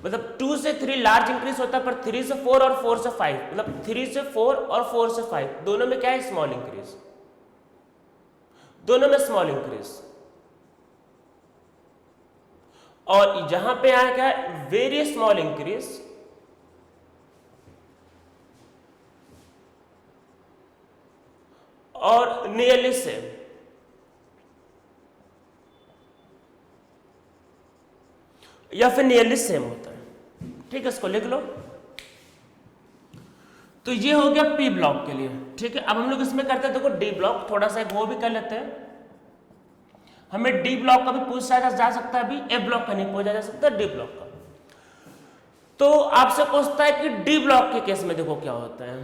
मतलब 2 से 3 लार्ज इंक्रीज होता है, पर 3 से 4 और 4 से 5, मतलब 3 से 4 और 4 से 5 दोनों में क्या है, स्मॉल इंक्रीज, दोनों में स्मॉल इंक्रीज। और यहां पे यहां क्या है, वेरी स्मॉल इंक्रीज, और नियरली सेम। या फिर नियरली सेम होता है। ठीक है, इसको लिख लो। तो ये हो गया पी ब्लॉक के लिए। ठीक है, अब हम लोग इसमें करते हैं, देखो डी ब्लॉक, थोड़ा सा वो भी कर लेते हैं। हमें डी ब्लॉक का भी पूछा जा सकता है, अभी ए ब्लॉक का नहीं पूछा जा सकता, डी ब्लॉक का। तो आपसे पूछता है कि डी ब्लॉक के केस में देखो क्या होता है।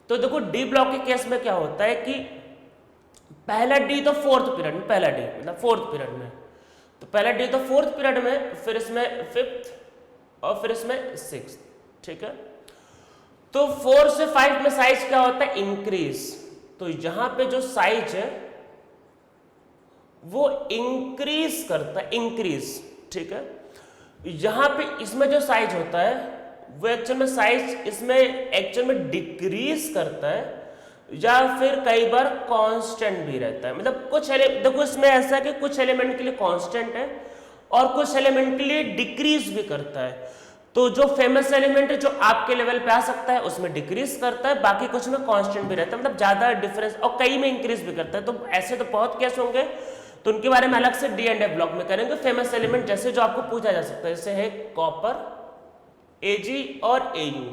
तो देखो डी ब्लॉक के केस में क्या होता है कि पहला डी तो फोर्थ पीरियड में, पहला डी मतलब फोर्थ पीरियड में, तो पहला डी तो फोर्थ पीरियड में, फिर इसमें फिफ्थ और फिर इसमें सिक्स, ठीक है। तो 4 से 5 में साइज क्या होता है, इंक्रीज। तो यहां पे जो साइज है वो इंक्रीज करता है, इंक्रीज, ठीक है। यहां पे इसमें जो साइज होता है वो एक्चुअल में साइज इसमें एक्चुअल में डिक्रीज करता है या फिर कई बार कांस्टेंट भी रहता है। मतलब कुछ देखो इसमें ऐसा है कि कुछ एलिमेंट के लिए कांस्टेंट है और कुछ एलिमेंट के लिए डिक्रीज भी करता है। तो जो फेमस एलिमेंट है जो आपके लेवल पे आ सकता है उसमें डिक्रीज करता है, बाकी कुछ में कांस्टेंट भी रहता है, मतलब ज्यादा डिफरेंस, और कई में इंक्रीज भी करता है। तो ऐसे तो बहुत केस होंगे, तो उनके बारे में अलग से डी एंड एफ ब्लॉक में करेंगे। फेमस एलिमेंट जैसे जो आपको पूछा जा सकता है, जैसे है कॉपर, एजी और एयू,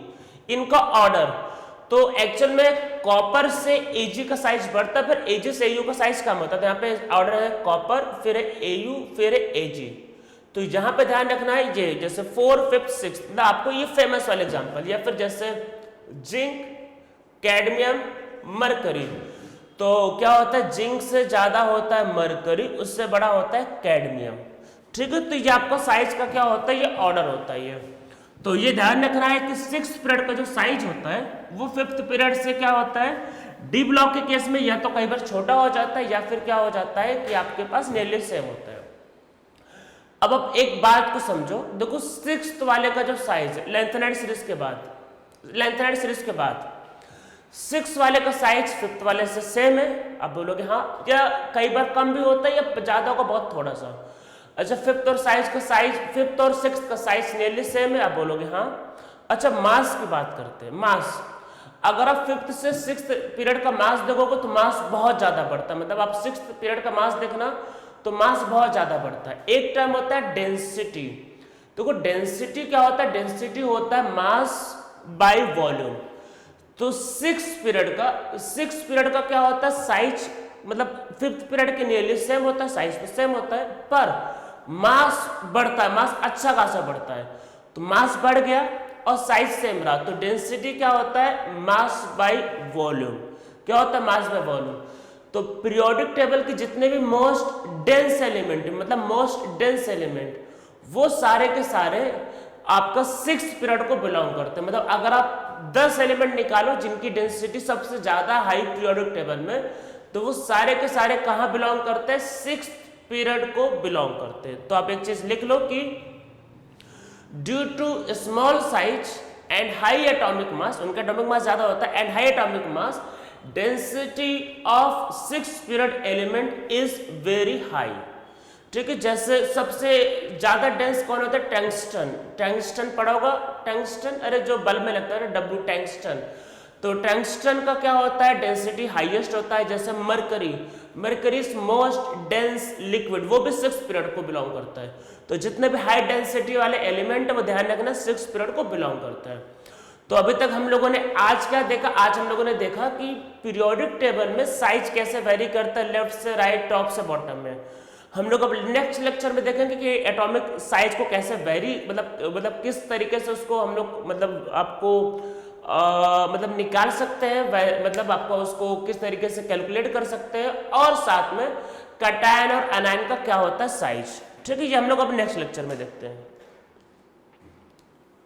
इनका ऑर्डर। तो एक्चुअल में कॉपर से एजी का साइज बढ़ता है, फिर एजी से एयू का साइज कम होता है। तो यहाँ पे ऑर्डर है कॉपर, फिर है एयू, फिर है एजी। तो यहाँ पे ध्यान रखना है ये, जैसे 4, 5, 6, मतलब आपको ये फेमस वाले एग्जांपल, या फिर जैसे जिंक, कैडमियम, मरकरी। तो क्या होता है, जिंक से ज्यादा होता है मरकरी, उससे बड़ा होता है कैडमियम, ठीक है। तो ये आपका साइज का क्या होता है, ये ऑर्डर होता है ये। तो ये ध्यान रखना है कि 6th पीरियड का जो साइज होता है वो 5th पीरियड से क्या होता है, डी ब्लॉक के केस में या तो कई बार छोटा हो जाता है या फिर क्या हो जाता है कि आपके पास नियरली सेम होता है। अब एक बात को समझो, देखो 6th वाले का जो साइज है लेंथेनाइड सीरीज के बाद, लेंथेनाइड सीरीज के बाद 6 वाले का साइज 5th वाले से सेम है। आप बोलोगे हाँ, या कई बार कम भी होता है या ज्यादा होगा बहुत थोड़ा सा। अच्छा 5th और 5th और 6th का साइज नियरली सेम है, आप बोलोगे हाँ। अच्छा मास की बात करते हैं, मास, अगर आप 5th से 6th पीरियड का मास देखोगे तो मास बहुत ज्यादा बढ़ता है। मतलब आप 6th पीरियड का मास देखना तो मास बहुत ज्यादा बढ़ता है। एक टर्म होता है डेंसिटी। देखो डेंसिटी क्या होता है, डेंसिटी होता है मास बाय वॉल्यूम। तो 6th पीरियड का क्या होता है, साइज मतलब 5th पीरियड के नियरली सेम होता है, साइज तो सेम होता है, पर मास बढ़ता है, मास अच्छा खासा बढ़ता है। तो मास बढ़ गया और साइज सेम रहा, तो डेंसिटी क्या होता है, मास बाय वॉल्यूम। क्या होता है, मास बाय वॉल्यूम। तो पीरियोडिक टेबल के जितने भी मोस्ट डेंस एलिमेंट, मतलब मोस्ट डेंस एलिमेंट, वो सारे के सारे आपका 6th पीरियड को बिलोंग करते हैं। मतलब अगर आप 10 एलिमेंट निकालो जिनकी डेंसिटी सबसे ज्यादा हाई पीरियोडिक टेबल में, तो वो सारे के सारे कहां बिलोंग करते हैं, 6th पीरियड को बिलोंग करते हैं। तो आप एक चीज लिख लो कि due to small size and high atomic mass, उनका एटॉमिक मास ज्यादा होता है, and high atomic mass, density of 6th period element is very high, ठीक है। जैसे सबसे ज्यादा डेंस कौन होता है, टंगस्टन। टंगस्टन पढ़ा होगा, टंगस्टन, अरे जो बल्ब में लगता है ना, डब्ल्यू, टंगस्टन। तो टंगस्टन का क्या होता है, डेंसिटी हाईएस्ट होता है। जैसे mercury, mercury is most dense liquid, वो भी 6th पीरियड को बिलोंग करता है। तो जितने भी हाई डेंसिटी वाले एलिमेंट है वो ध्यान रखना 6th पीरियड को बिलोंग करता है। तो अभी तक हम लोगों ने आज क्या देखा, आज हम लोगों ने देखा कि पीरियोडिक टेबल में साइज कैसे वेरी करता है, लेफ्ट से राइट, टॉप से बॉटम में। हम लोग अब नेक्स्ट लेक्चर में देखेंगे कि एटॉमिक साइज को कैसे वेरी, मतलब किस तरीके से उसको हम लोग मतलब आपको मतलब निकाल सकते हैं, मतलब आपको उसको किस तरीके से कैलकुलेट कर सकते हैं, और साथ में कैटायन और एनायन का क्या होता है साइज, ठीक है। ये हम लोग अब नेक्स्ट लेक्चर में देखते हैं।